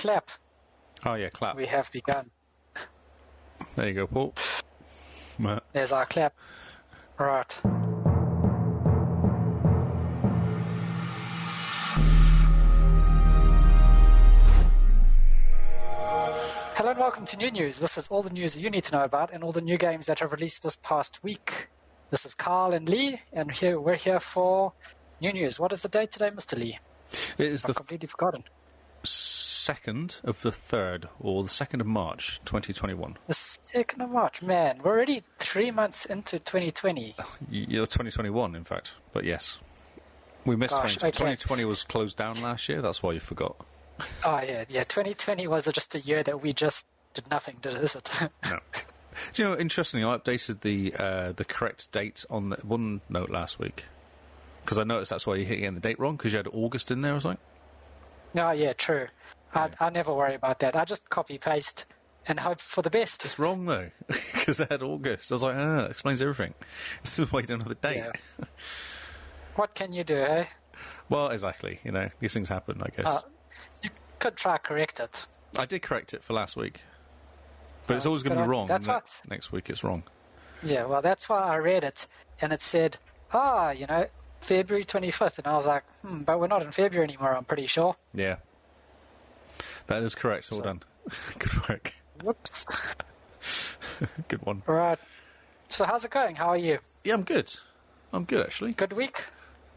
clap. Oh, yeah, clap. We have begun. There you go, Paul. There's our clap. Right. Hello and welcome to New News. This is all the news you need to know about and all the new games that have released this past week. This is Carl and Lee, and we're here for New News. What is the date today, Mr. Lee? I've completely forgotten. 2nd of the 3rd, or the 2nd of March, 2021. The 2nd of March. Man, we're already 3 months into 2020. You're 2021, in fact. But yes. We missed 2020. Okay. 2020 was closed down last year, that's why you forgot. Oh, yeah. 2020 was just a year that we just did nothing, is it? No. Do you know, interestingly, I updated the correct date on the OneNote last week. Because I noticed that's why you're getting the date wrong, because you had August in there or something. Oh, yeah, true. I never worry about that. I just copy-paste and hope for the best. It's wrong, though, because I had August. I was like, that explains everything. This is why you don't have the date. Yeah. What can you do, eh? Well, exactly. You know, these things happen, I guess. You could try correct it. I did correct it for last week. But it's always going to be wrong. Next week it's wrong. Yeah, well, that's why I read it, and it said, February 25th. And I was like, but we're not in February anymore, I'm pretty sure. Yeah. That is correct. All done. Good work. Whoops. Good one. Right. So how's it going? How are you? Yeah, I'm good. I'm good, actually. Good week?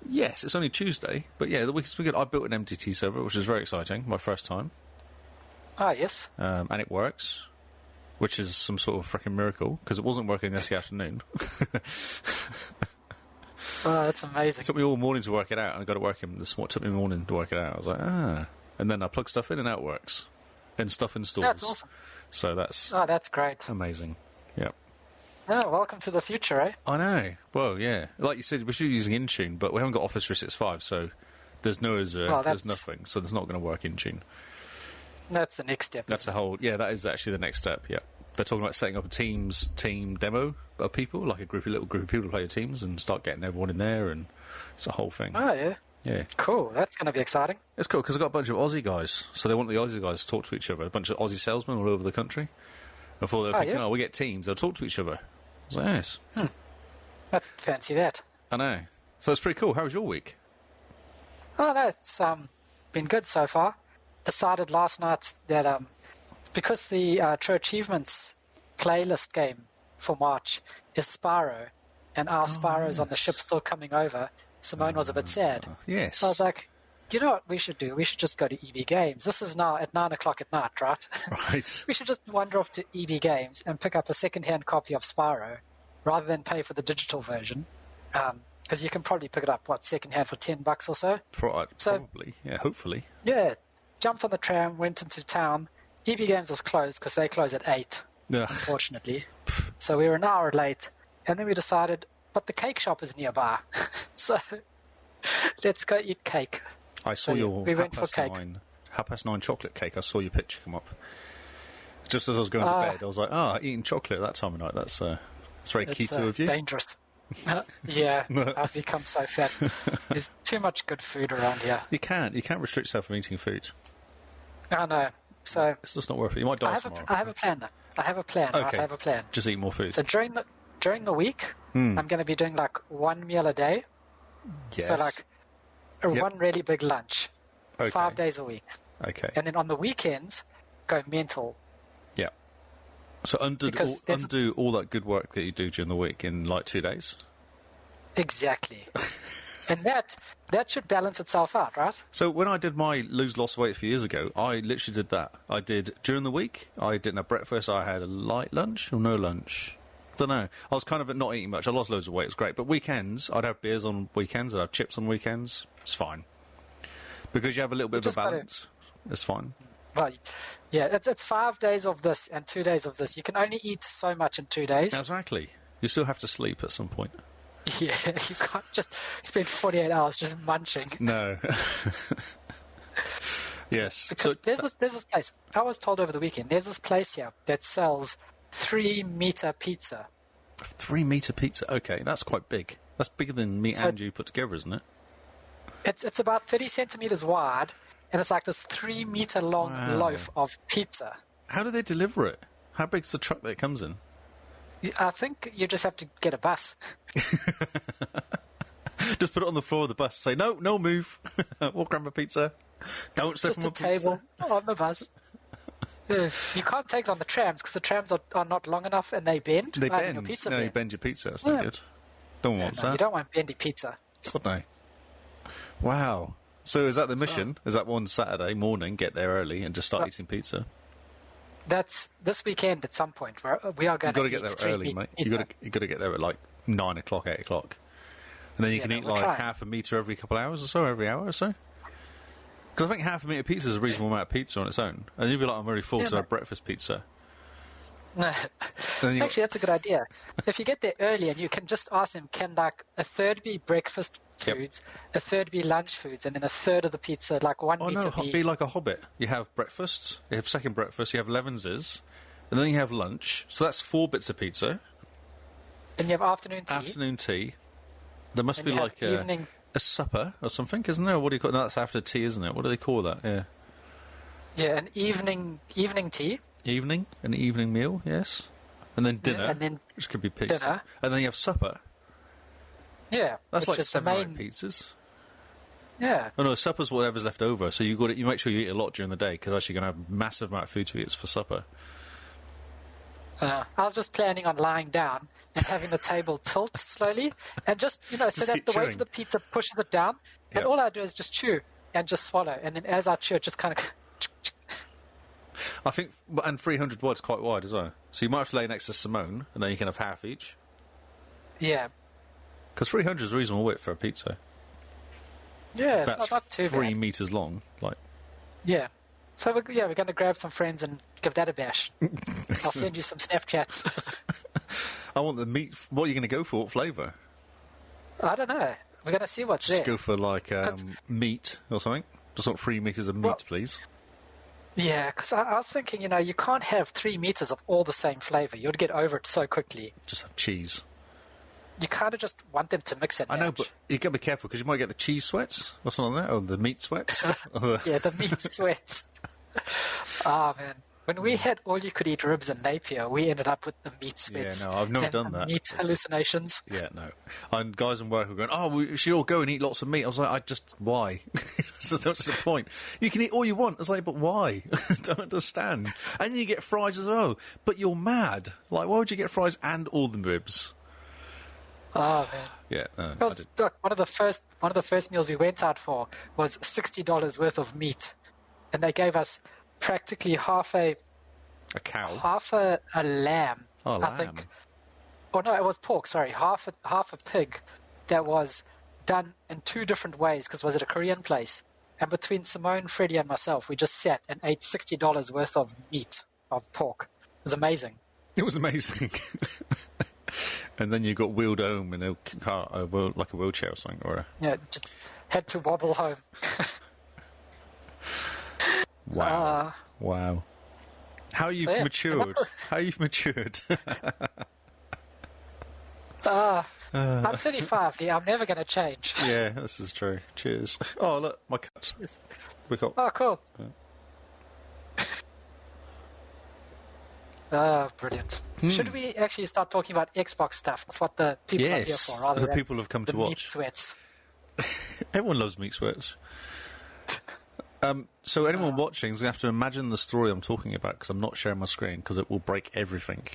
Yes, it's only Tuesday. But yeah, the week's been good. I built an MTT server, which is very exciting. My first time. Ah, yes. And it works. Which is some sort of freaking miracle, because it wasn't working yesterday afternoon. Oh, that's amazing. It took me all morning to work it out, and I got it working. This is what took me all morning to work it out. I was like, And then I plug stuff in, and out works. And stuff installs. That's awesome. So that's... Oh, that's great. Amazing. Yeah. Oh, welcome to the future, eh? I know. Well, yeah. Like you said, we're still using Intune, but we haven't got Office 365, so there's no Azure, there's nothing, so it's not going to work Intune. That's the next step. That's that is actually the next step, yeah. They're talking about setting up a team demo of people, like a little group of people to play your teams and start getting everyone in there, and it's a whole thing. Oh, yeah. Yeah. Cool. That's going to be exciting. It's cool, because I've got a bunch of Aussie guys, so they want the Aussie guys to talk to each other, a bunch of Aussie salesmen all over the country. I thought they were thinking, we get teams, they'll talk to each other. I was like, yes. I'd fancy that. I know. So it's pretty cool. How was your week? Oh, no, it's been good so far. Decided last night that because the True Achievements playlist game for March is Spyro, and our Spyro's on the ship still coming over, Simone was a bit sad. Yes. So I was like, you know what we should do? We should just go to EB Games. This is now at 9 o'clock at night, right? Right. We should just wander off to EB Games and pick up a second-hand copy of Spyro rather than pay for the digital version. Because you can probably pick it up, second-hand for $10 or so? Probably, yeah, hopefully. Yeah. Jumped on the tram, went into town. EB Games was closed because they close at 8, unfortunately. So we were an hour late. And then we decided, but the cake shop is nearby. So let's go eat cake. I saw we went for cake. 9 chocolate cake. I saw your picture come up. Just as I was going to bed, I was like, eating chocolate at that time of night. That's very keto of you. Dangerous. Yeah, I've become so fat. There's too much good food around here. You can't restrict yourself from eating food. I know. So it's just not worth it. You might die tomorrow. I have a plan, though. I have a plan. Okay. Right? I have a plan. Just eat more food. So during the week, I'm going to be doing one meal a day. Yes. So one really big lunch, 5 days a week. Okay. And then on the weekends, go mental. Yeah. So undo all that good work that you do during the week in 2 days? Exactly. And that should balance itself out, right? So when I did my lose loss weight a few years ago, I literally did that. I did during the week, I didn't have breakfast, I had a light lunch or no lunch. I don't know. I was kind of not eating much. I lost loads of weight. It was great. But weekends, I'd have beers on weekends. I'd have chips on weekends. It's fine. Because you have a little bit of a balance. It's fine. Well, yeah, it's 5 days of this and 2 days of this. You can only eat so much in 2 days. Exactly. You still have to sleep at some point. Yeah, you can't just spend 48 hours just munching. No. Yes. Because there's this place. I was told over the weekend, there's this place here that sells 3-meter pizza. 3-meter pizza? Okay, that's quite big. That's bigger than me and you put together, isn't it? It's about 30 centimeters wide, and it's like this 3-meter long loaf of pizza. How do they deliver it? How big's the truck that it comes in? I think you just have to get a bus. Just put it on the floor of the bus. Say, no move. Walk around my pizza. Don't step on my pizza. Just a table on the bus. You can't take it on the trams because the trams are not long enough and they bend. They bend. Your pizza You bend your pizza. That's not good. Don't want that. You don't want bendy pizza. Would they? Wow. So is that the mission? Is that one Saturday morning, get there early and just start eating pizza? That's this weekend at some point. We are going to get there early, mate. You got to get there at like 9 o'clock, 8 o'clock. And then you can eat half a metre every couple of hours or so, every hour or so. Because I think half a metre pizza is a reasonable amount of pizza on its own. And you'd be like, I'm very full, so I have breakfast pizza. No. Actually, that's a good idea. If you get there early and you can just ask them, can like a third be breakfast foods, a third be lunch foods, and then a third of the pizza, like one meter be like a hobbit. You have breakfast, you have second breakfast, you have Levinses, and then you have lunch. So that's 4 bits of pizza. And you have afternoon tea. Afternoon tea. There must be like a supper or something, isn't there? What do you call it? No, that's after tea, isn't it? What do they call that? Yeah. Yeah, an evening tea. An evening meal, yes. And then dinner, which could be pizza. Dinner. And then you have supper. Yeah. That's like 7 or 8 pizzas. Yeah. Oh no, supper's whatever's left over. So you make sure you eat a lot during the day because actually you're going to have a massive amount of food to eat for supper. I was just planning on lying down and having the table tilt slowly and just so that the weight of the pizza pushes it down. And all I do is just chew and just swallow. And then as I chew, it just kind of... I think, and 300 wide's quite wide as well. So you might have to lay next to Simone, and then you can have half each. Yeah. Because 300 is a reasonable width for a pizza. Yeah, it's not too 3 metres long. Yeah. So, we're going to grab some friends and give that a bash. I'll send you some Snapchats. I want the meat. What are you going to go for? What flavour? I don't know. We're going to see what's there. Just go for, meat or something. Just want 3 metres of meat, please. Yeah, because I was thinking, you can't have 3 meters of all the same flavor. You'd get over it so quickly. Just have cheese. You kind of just want them to mix it. I know, but you got to be careful because you might get the cheese sweats or something like that, or the meat sweats. Yeah, the meat sweats. Man. When we had all-you-could-eat ribs in Napier, we ended up with the meat sweats. Yeah, no, I've never done that. Meat hallucinations. Yeah, no. And guys in work were going, we should all go and eat lots of meat. I was like, why? That's the point. You can eat all you want. I was like, but why? I don't understand. And then you get fries as well. But you're mad. Like, why would you get fries and all the ribs? Oh, man. Yeah, look, one of the first meals we went out for was $60 worth of meat. And they gave us practically half a cow, half a lamb, I think. Oh no, it was pork. Sorry, half a pig that was done in 2 different ways because was it a Korean place? And between Simone, Freddie, and myself, we just sat and ate $60 worth of meat of pork. It was amazing. It was amazing. And then you got wheeled home in a car, like a wheelchair or something, just had to wobble home. Wow. Wow. How you've matured. How you've matured. I'm 35, Lee. I'm never going to change. Yeah, this is true. Cheers. Oh, look, my cup. Cheers. Oh, cool. Brilliant. Should we actually start talking about Xbox stuff, of what the people are here for, rather than people have come to watch. Meat sweats. Everyone loves meat sweats. So anyone watching is going to have to imagine the story I'm talking about because I'm not sharing my screen because it will break everything.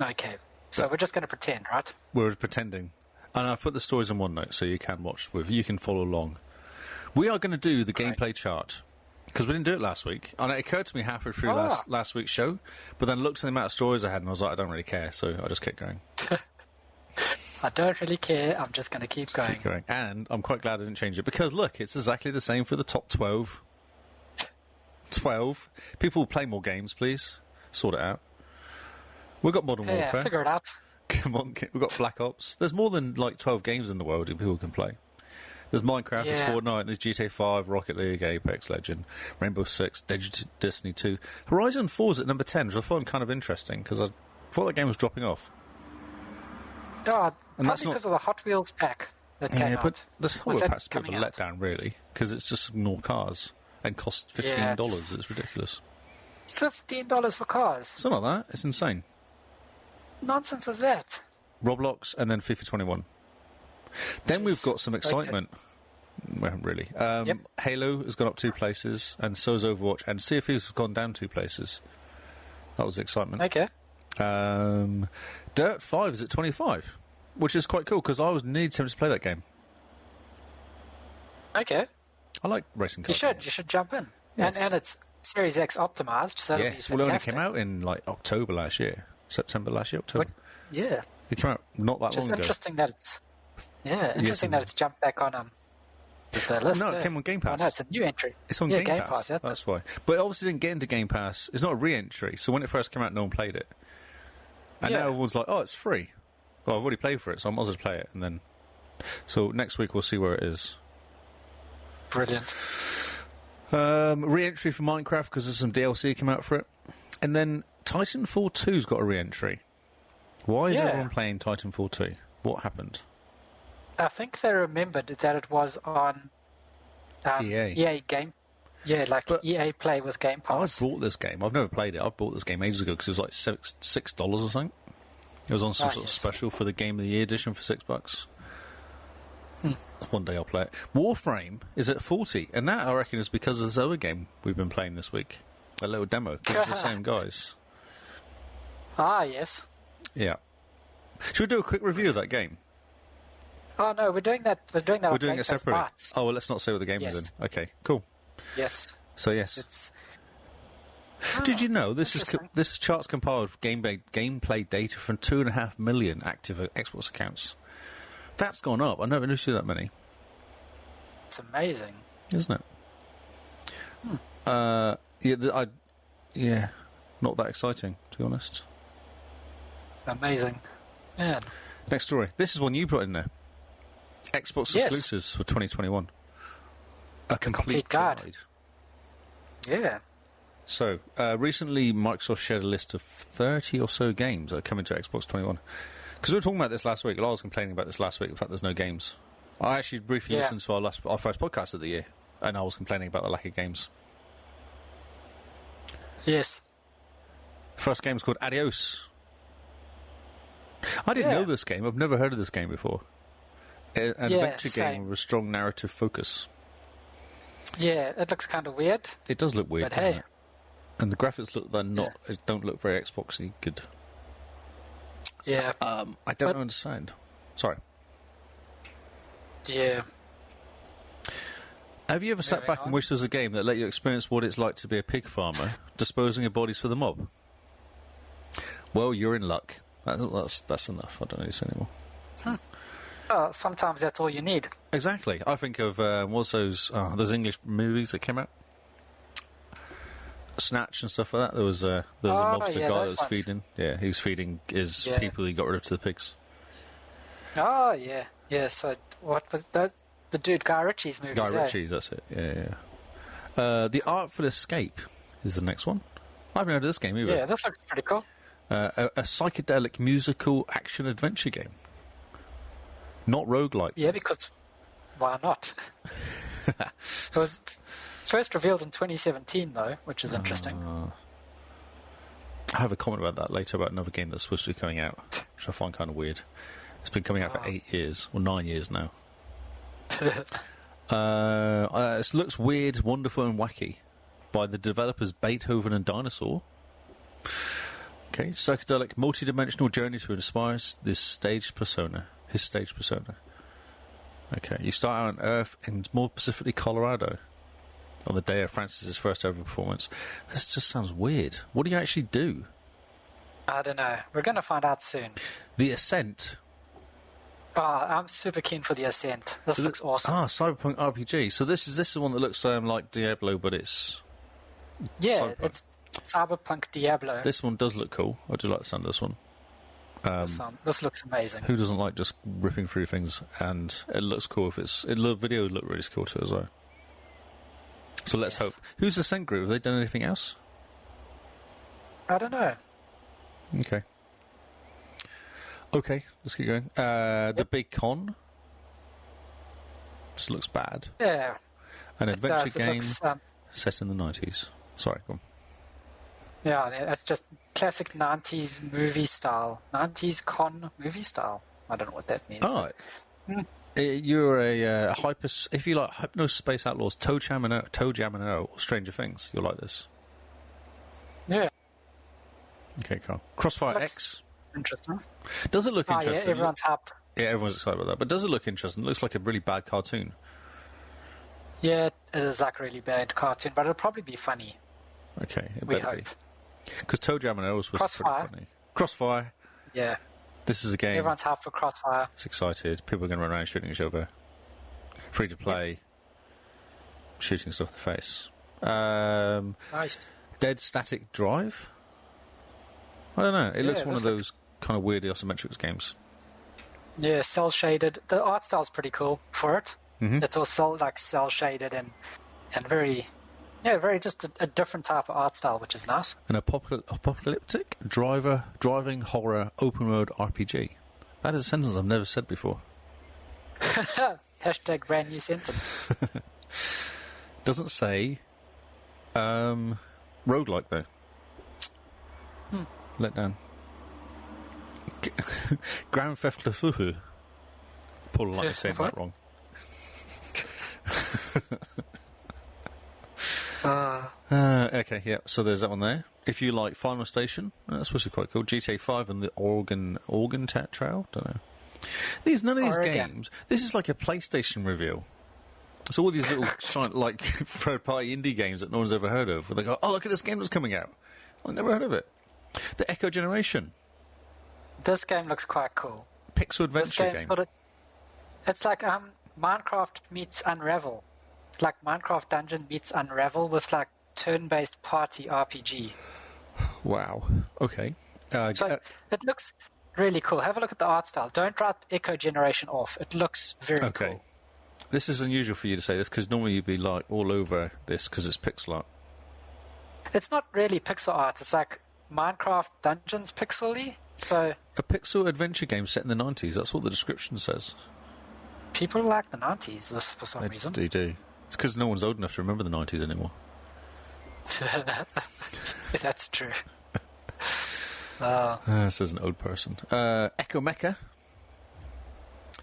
Okay. So we're just going to pretend, right? We're pretending. And I've put the stories in OneNote so you can watch with. You can follow along. We are going to do the gameplay chart because we didn't do it last week. And it occurred to me halfway through last week's show, but then looked at the amount of stories I had and I was like, I don't really care, so I just kept going. I don't really care. I'm just going to keep going. And I'm quite glad I didn't change it because, look, it's exactly the same for the top 12. 12. People play more games, please. Sort it out. We've got Modern Warfare. Yeah, figure it out. Come on, we've got Black Ops. There's more than, 12 games in the world that people can play. There's Minecraft, there's Fortnite, there's GTA 5, Rocket League, Apex Legend, Rainbow Six, Destiny 2. Horizon 4 is at number 10, which I found kind of interesting because I thought that game was dropping off. Oh, probably because of the Hot Wheels pack. that came but out. this whole Was that pack's a bit of a coming out? letdown, really, because it's just some more cars and costs $15. Yeah, It's ridiculous. $15 for cars. Something like that. It's insane. Nonsense is that? Roblox and then FIFA 21. Then we've got some excitement. We haven't really. Yep. Halo has gone up 2 places, and so has Overwatch, and Sea of Thieves has gone down 2 places. That was the excitement. Okay. Dirt 5 is at 25, which is quite cool, because I was nearly tempted to play that game. Okay. I like racing cars. You should jump in. Yes. And it's Series X optimized, so it'll be Yes, fantastic. well, it only came out in like October last year. September last year, October. Yeah. It came out not that Just long ago. interesting that it's that it's jumped back on the list. No, it came on Game Pass. Oh, no, it's a new entry. It's on Game Game Pass. That's why. But it obviously didn't get into Game Pass. It's not a re-entry. So when it first came out, no one played it. And now everyone's like, oh, it's free. Well, I've already played for it, so I might as well play it. And then, so next week we'll see where it is. Brilliant. Re-entry for Minecraft because there's some DLC came out for it. And then Titanfall 2's got a re-entry. Why is everyone playing Titanfall 2? What happened? I think they remembered that it was on EA game. Yeah, but EA Play with Game Pass. I bought this game. I've never played it. I bought this game ages ago because it was like $6 or something. It was on some sort of special for the Game of the Year edition for $6. One day I'll play it. Warframe is at 40, and that I reckon is because of this other game we've been playing this week. A little demo. It's the same guys. Ah, yes. Yeah. Should we do a quick review of that game? Oh no, we're doing that. We're doing that. We're doing it separately. Parts. Oh well, let's not say what the game is in. Okay, cool. Yes. So yes. It's. Did you know this chart's compiled gameplay data from 2.5 million active Xbox accounts? That's gone up. I never knew that many. It's amazing, isn't it? Not that exciting, to be honest. Amazing, man. Next story. This is one you put in there. Xbox exclusives for 2021. A complete guide. Yeah. So, recently Microsoft shared a list of 30 or so games that are coming to Xbox 21. Because we were talking about this last week. I was complaining about this last week, the fact there's no games. I actually briefly listened to our first podcast of the year, and I was complaining about the lack of games. Yes. First game's called Adios. I didn't know this game. I've never heard of this game before. An adventure game with a strong narrative focus. Yeah, it looks kind of weird. It does look weird, but doesn't it? And the graphics don't look very Xboxy good. Yeah. I don't understand. Sorry. Yeah. Have you ever sat back and wished there was a game that let you experience what it's like to be a pig farmer, disposing of bodies for the mob? Well, you're in luck. That's enough. I don't need this anymore. Sometimes that's all you need. Exactly. I think of what's those English movies that came out? Snatch and stuff like that. There was a mobster guy that was feeding. Yeah, he was feeding his people he got rid of to the pigs. Oh yeah, yeah. So what was that? The dude Guy Ritchie's movie. Guy Ritchie, that's it. Yeah. The Artful Escape is the next one. I haven't heard of this game either. Yeah, this looks pretty cool. A psychedelic musical action adventure game. Not roguelike. Yeah, because why not? It was first revealed in 2017, though, which is interesting. I have a comment about that later about another game that's supposed to be coming out, which I find kind of weird. It's been coming out for 8 years, or 9 years now. It looks weird, wonderful, and wacky by the developers Beethoven and Dinosaur. Okay, psychedelic, multi-dimensional journey to inspire his stage persona. Okay, you start out on Earth, and more specifically Colorado, on the day of Francis's first ever performance. This just sounds weird. What do you actually do? I don't know. We're going to find out soon. The Ascent. I'm super keen for The Ascent. This looks awesome. Cyberpunk RPG. So this is the one that looks like Diablo, but it's... Yeah, Cyberpunk. It's Cyberpunk Diablo. This one does look cool. I do like the sound of this one. This looks amazing. Who doesn't like just ripping through things? And it looks cool. Video would look really cool too as well. So let's hope. Who's the Ascent group? Have they done anything else? I don't know. Okay, let's keep going. The Big Con. This looks bad. Yeah. An adventure does. game Looks, set in the 90s. Sorry, go on. yeah, it's just classic 90s movie style. 90s con movie style. I don't know what that means. Oh, you're a hyper... If you like Hypno Space Outlaws, Toe Jam and Earl, or Stranger Things, you'll like this. Yeah. Okay, cool. Crossfire Looks X. interesting. Does it look Oh, interesting? yeah, everyone's hyped. Yeah, everyone's excited about that. But does it look interesting? It looks like a really bad cartoon. Yeah, it is like a really bad cartoon, but it'll probably be funny. Okay, it We better hope. be. Because Toe Jam and Earl was Crossfire. pretty funny. Crossfire. Yeah. This is a game. Everyone's hyped for Crossfire. It's excited. People are going to run around shooting each other. Free to play. Shooting stuff in the face. Nice. Dead Static Drive? I don't know. It looks one of those kind of weird isometrics games. Yeah, cell shaded. The art style's pretty cool for it. Mm-hmm. It's all cell shaded and very, very just a different type of art style, which is nice. An apocalyptic driving horror open road RPG. That is a sentence I've never said before. Hashtag brand new sentence. Doesn't say roguelike though. Let down. Grand Theft Auto. Paul like saying that wrong. Okay, yeah. So there's that one there. If you like Final Station, that's supposed to be quite cool. GTA 5 and the Oregon Trail. Don't know. None of these games. This is like a PlayStation reveal. It's all these little like third-party indie games that no one's ever heard of. Where they go, "Oh, look at this game that's coming out." I've never heard of it. The Echo Generation. This game looks quite cool. Pixel adventure game. It's like Minecraft meets Unravel. Like Minecraft Dungeon meets Unravel with like turn-based party RPG. Wow. Okay. It looks really cool. Have a look at the art style. Don't write Echo Generation off. It looks very cool. This is unusual for you to say this because normally you'd be like all over this because it's pixel art. It's not really pixel art. It's like Minecraft Dungeons pixel-y. So a pixel adventure game set in the 90s. That's what the description says. People like the 90s for some reason. They do. It's because no one's old enough to remember the 90s anymore. That's true. This is an old person. Echo Mecha.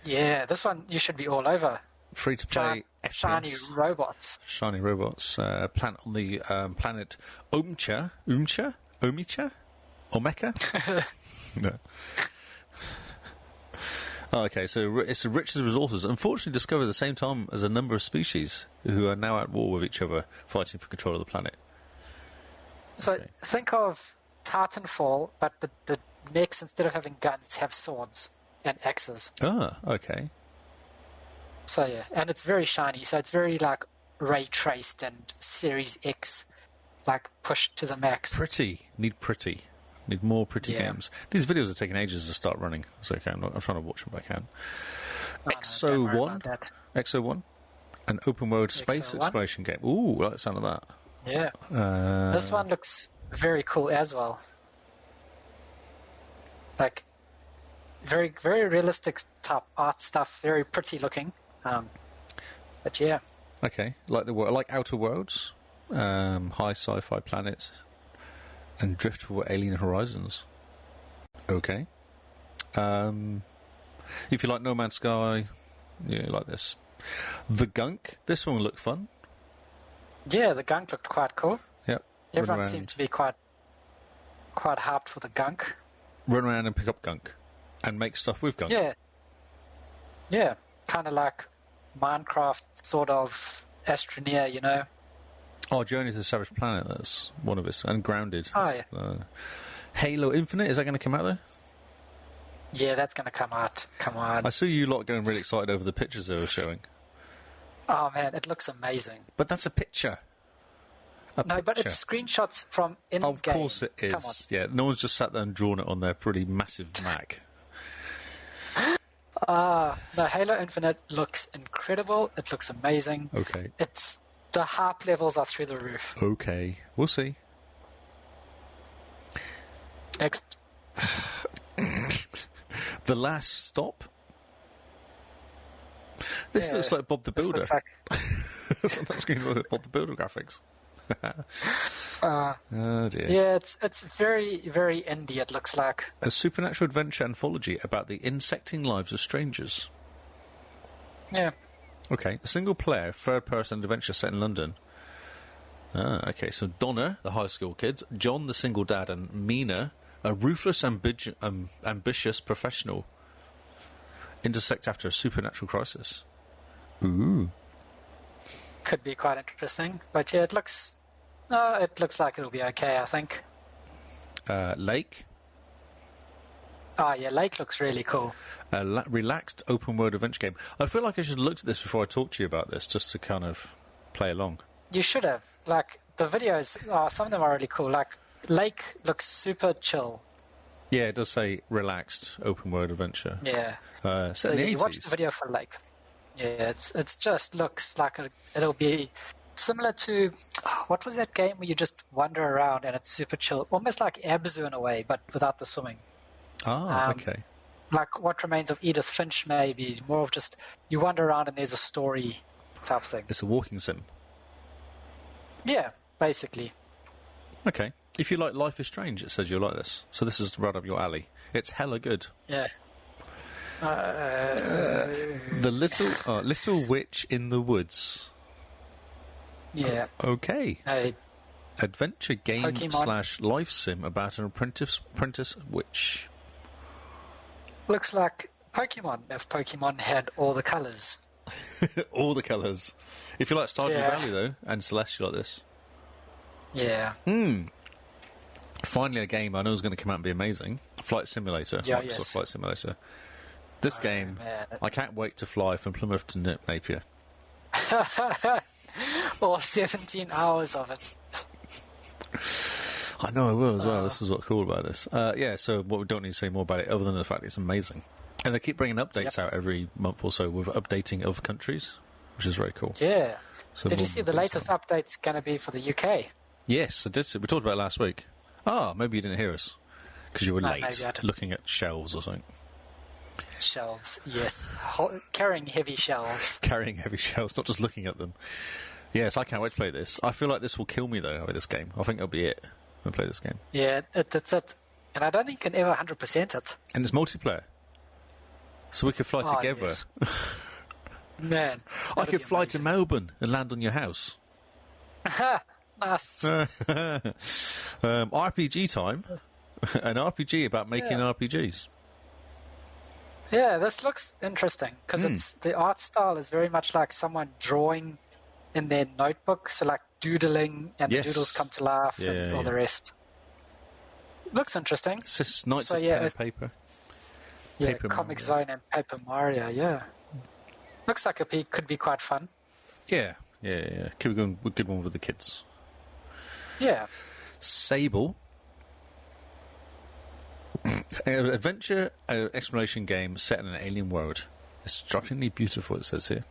Yeah, this one you should be all over. Free to play. Shiny robots. Shiny robots. Plant on the planet Omcha. Omeka? No. Oh, okay, so it's the richest resources. Unfortunately, discovered at the same time as a number of species who are now at war with each other, fighting for control of the planet. So think of Titanfall, but the mechs, instead of having guns, have swords and axes. Ah, okay. So yeah, and it's very shiny. So it's very like ray traced and Series X, like pushed to the max. Pretty. Need more pretty games. These videos are taking ages to start running. It's okay. I'm trying to watch them if I can. Exo 1, an open world space exploration game. Ooh, I like the sound of that. Yeah. This one looks very cool as well. Like very, very realistic type art stuff. Very pretty looking. But yeah. Okay, like Outer Worlds, high sci-fi planets, and drift for alien horizons. Okay. If you like No Man's Sky, yeah, you like this. The Gunk. This one will look fun. Yeah, the Gunk looked quite cool. Yep. Everyone seems to be quite hyped for the Gunk. Run around and pick up gunk and make stuff with gunk. Yeah, kind of like Minecraft, sort of Astroneer, you know. Oh, Journey to the Savage Planet, that's one of us. And Grounded. Oh, yeah. Halo Infinite, is that going to come out there? Yeah, that's going to come out. Come on. I saw you lot getting really excited over the pictures they were showing. Oh, man, it looks amazing. But that's a picture. But it's screenshots from in-game. Of course it is. Come on. Yeah, no one's just sat there and drawn it on their pretty massive Mac. No, Halo Infinite looks incredible. It looks amazing. Okay. The hype levels are through the roof. Okay, we'll see. Next. The Last Stop. This looks like Bob the Builder. Looks like... That's on that screen with Bob the Builder graphics. Oh dear. Yeah, it's very, very indie, it looks like. A supernatural adventure anthology about the insecting lives of strangers. Yeah. Okay, a single-player, third-person adventure set in London. Okay, so Donna, the high school kid, John, the single dad, and Mina, a ruthless, ambitious professional, intersect after a supernatural crisis. Ooh. Could be quite interesting, but yeah, it looks like it'll be okay, I think. Lake. Oh yeah, Lake looks really cool. A relaxed open-world adventure game. I feel like I should have looked at this before I talked to you about this, just to kind of play along. You should have. Like, the videos, some of them are really cool. Like, Lake looks super chill. Yeah, it does say relaxed open-world adventure. Yeah. Set in the 80s. You watch the video for Lake. Yeah, it's just looks like it'll be similar to, what was that game where you just wander around and it's super chill? Almost like Abzu in a way, but without the swimming. Okay. Like What Remains of Edith Finch, maybe. More of just, you wander around and there's a story type thing. It's a walking sim. Yeah, basically. Okay. If you like Life is Strange, it says you'll like this. So this is right up your alley. It's hella good. Yeah. The Little Witch in the Woods. Yeah. Okay. Adventure game Pokemon. / life sim about an apprentice witch. Looks like Pokemon, if Pokemon had all the colours. All the colours. If you like Stardew Valley, though, and Celeste, you like this. Yeah. Finally a game I know is going to come out and be amazing. Flight Simulator. Yeah, Microsoft yes. Flight Simulator. This game, man. I can't wait to fly from Plymouth to Napier. Or 17 hours of it. I know I will as well. This is what's cool about this. So we don't need to say more about it other than the fact it's amazing. And they keep bringing updates out every month or so with updating of countries, which is very cool. Yeah. So Did you see the latest update's going to be for the UK? Yes, I did see. We talked about it last week. Maybe you didn't hear us because you were late looking at shelves or something. Shelves, yes. Carrying heavy shelves. Carrying heavy shelves, not just looking at them. Yes, I can't wait to play this. I feel like this will kill me, though, with this game. I think it'll be it when I play this game. Yeah, that's it. And I don't think you can ever 100% it. And it's multiplayer. So we could fly together. Yes. Man. I could fly to Melbourne and land on your house. Nice. RPG time. An RPG about making RPGs. Yeah, this looks interesting because the art style is very much like someone drawing in their notebook, so like doodling, and the doodles come to life and all the rest. Looks interesting. Knights of pen and paper. Yeah, Paper Comic Mario. Zone and Paper Mario, yeah. Looks like it could be quite fun. Yeah. Could be a good one with the kids. Yeah. Sable. An adventure exploration game set in an alien world. It's strikingly beautiful, it says here.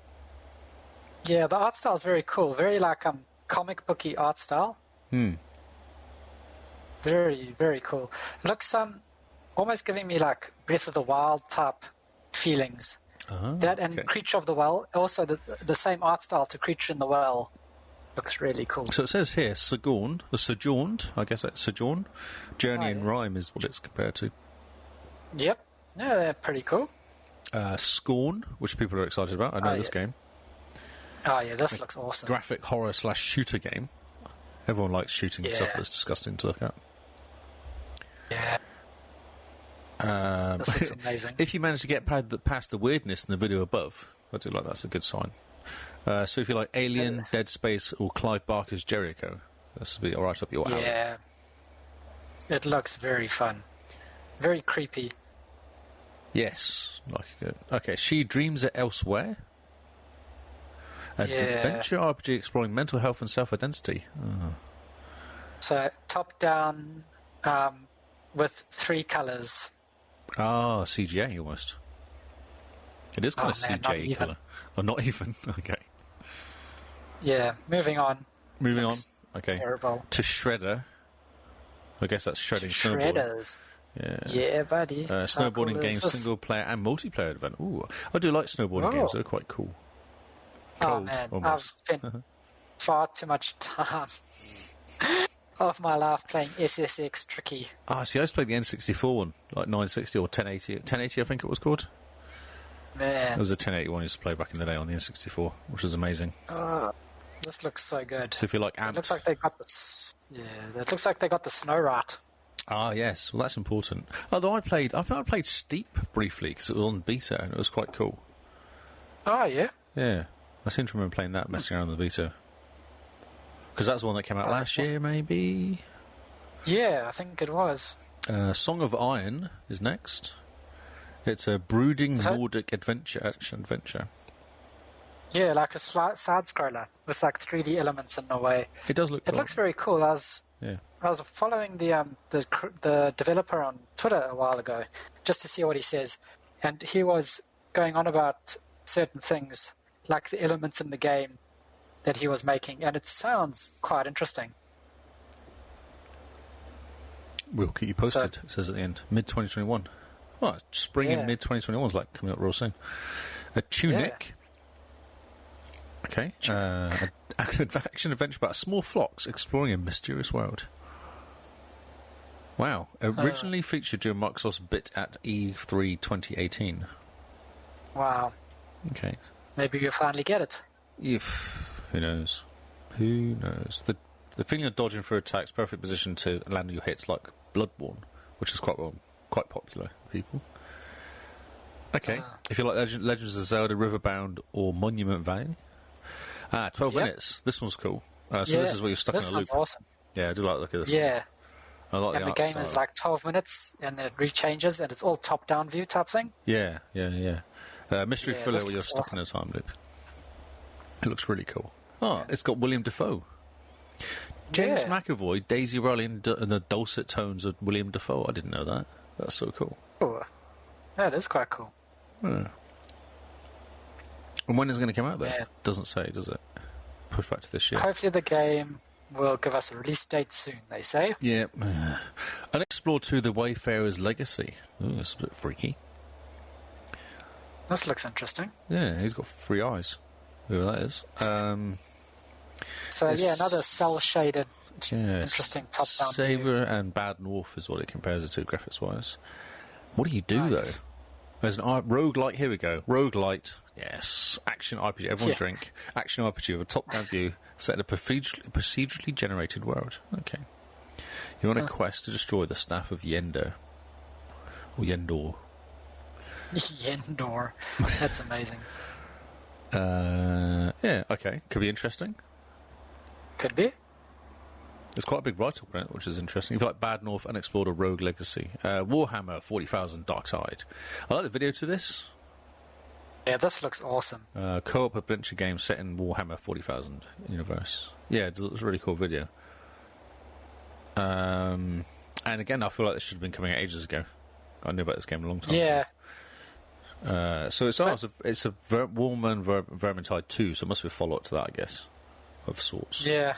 Yeah, the art style is very cool. Very like comic booky art style. Very, very cool. It looks almost giving me like Breath of the Wild type feelings. That and Creature of the Well, also the same art style to Creature in the Well. Looks really cool. So it says here, Sojourned, I guess that's Sojourn. Journey and Rhyme is what it's compared to. Yep. Yeah, they're pretty cool. Scorn, which people are excited about. I know this game. Oh, yeah, this looks awesome. Graphic horror / shooter game. Everyone likes shooting stuff that's disgusting to look at. Yeah. This looks amazing. If you manage to get past the weirdness in the video above, I do like that's a good sign. So if you like Alien, Dead Space, or Clive Barker's Jericho, this will be right up your alley. Yeah. It looks very fun. Very creepy. Yes. Okay, She Dreams It Elsewhere. An adventure RPG exploring mental health and self-identity. So, top-down with 3 colours. CGI almost. It is kind of CGI colour. Or not even. Okay. Yeah, moving on. Okay. Terrible. To Shredder. I guess that's shredding snowboard. Shredders. Yeah, buddy. Snowboarding game, single player and multiplayer event. Ooh, I do like snowboarding games. They're quite cool. Oh Cold, man, I've almost. spent far too much time of my life playing SSX Tricky. See, I used to play the N64 one, like 960 or 1080. 1080, I think it was called. Man, It was a 1080 one I used to play back in the day on the N64, which was amazing. this looks so good. So if you like It Ant... looks like they got the it looks like they got the snow right. yes. Well, that's important. Although I think I played Steep briefly because it was on beta and it was quite cool. Oh yeah. Yeah. I seem to remember playing that, messing around with the beta. Because that's the one that came out last year, maybe? Yeah, I think it was. Song of Iron is next. It's a brooding Nordic action-adventure. Yeah, like a side-scroller with like 3D elements in a way. It does look cool. It looks very cool. I was following the developer on Twitter a while ago just to see what he says, and he was going on about certain things like the elements in the game that he was making, and it sounds quite interesting. We'll keep you posted, it says at the end. Mid-2021. Oh, spring in mid-2021 is like coming up real soon. A Tunic. Okay. An action-adventure about small flocks exploring a mysterious world. Wow. Originally featured during Microsoft's bit at E3 2018. Wow. Okay. Maybe you'll finally get it. Who knows? Who knows? The feeling of dodging for attacks, perfect position to land your hits like Bloodborne, which is quite popular with people. Okay. If you like Legends of Zelda, Riverbound, or Monument Valley. 12 minutes. This one's cool. This is where you're stuck in a loop. This one's awesome. Yeah, I do like the look at this one. I like the game is like 12 minutes, and then it rechanges, and it's all top-down view type thing. Yeah. Mystery thriller where you're stuck in a time loop. It looks really cool. It's got William Dafoe. James McAvoy, Daisy Ridley, and the dulcet tones of William Dafoe. I didn't know that. That's so cool. Oh, that is quite cool. Yeah. And when is it going to come out, though? Yeah. Doesn't say, does it? Push back to this year. Hopefully the game will give us a release date soon, they say. Yeah. Unexplored 2, The Wayfarer's Legacy. Ooh, that's a bit freaky. This looks interesting. Yeah, he's got 3 eyes. Whoever that is. Another cel-shaded, interesting top-down view. Saber and Bad North is what it compares it to, graphics-wise. What do you do, though? There's an roguelite. Here we go. Roguelite. Yes. Action RPG. Everyone drink. Action RPG with a top-down view set in a procedurally generated world. Okay. You're on a quest to destroy the staff of Yendor. Or Yendor. Yendor. That's amazing. Okay. Could be interesting. Could be. There's quite a big write-up on it, which is interesting. If you like Bad North, Unexplored, or Rogue Legacy. Warhammer 40,000 Darkside. I like the video to this. Yeah, this looks awesome. Co-op adventure game set in Warhammer 40,000 universe. Yeah, it's a really cool video. And again, I feel like this should have been coming out ages ago. I knew about this game a long time ago. So it's a Warman Vermintide 2, so it must be a follow-up to that, I guess, of sorts. Yeah.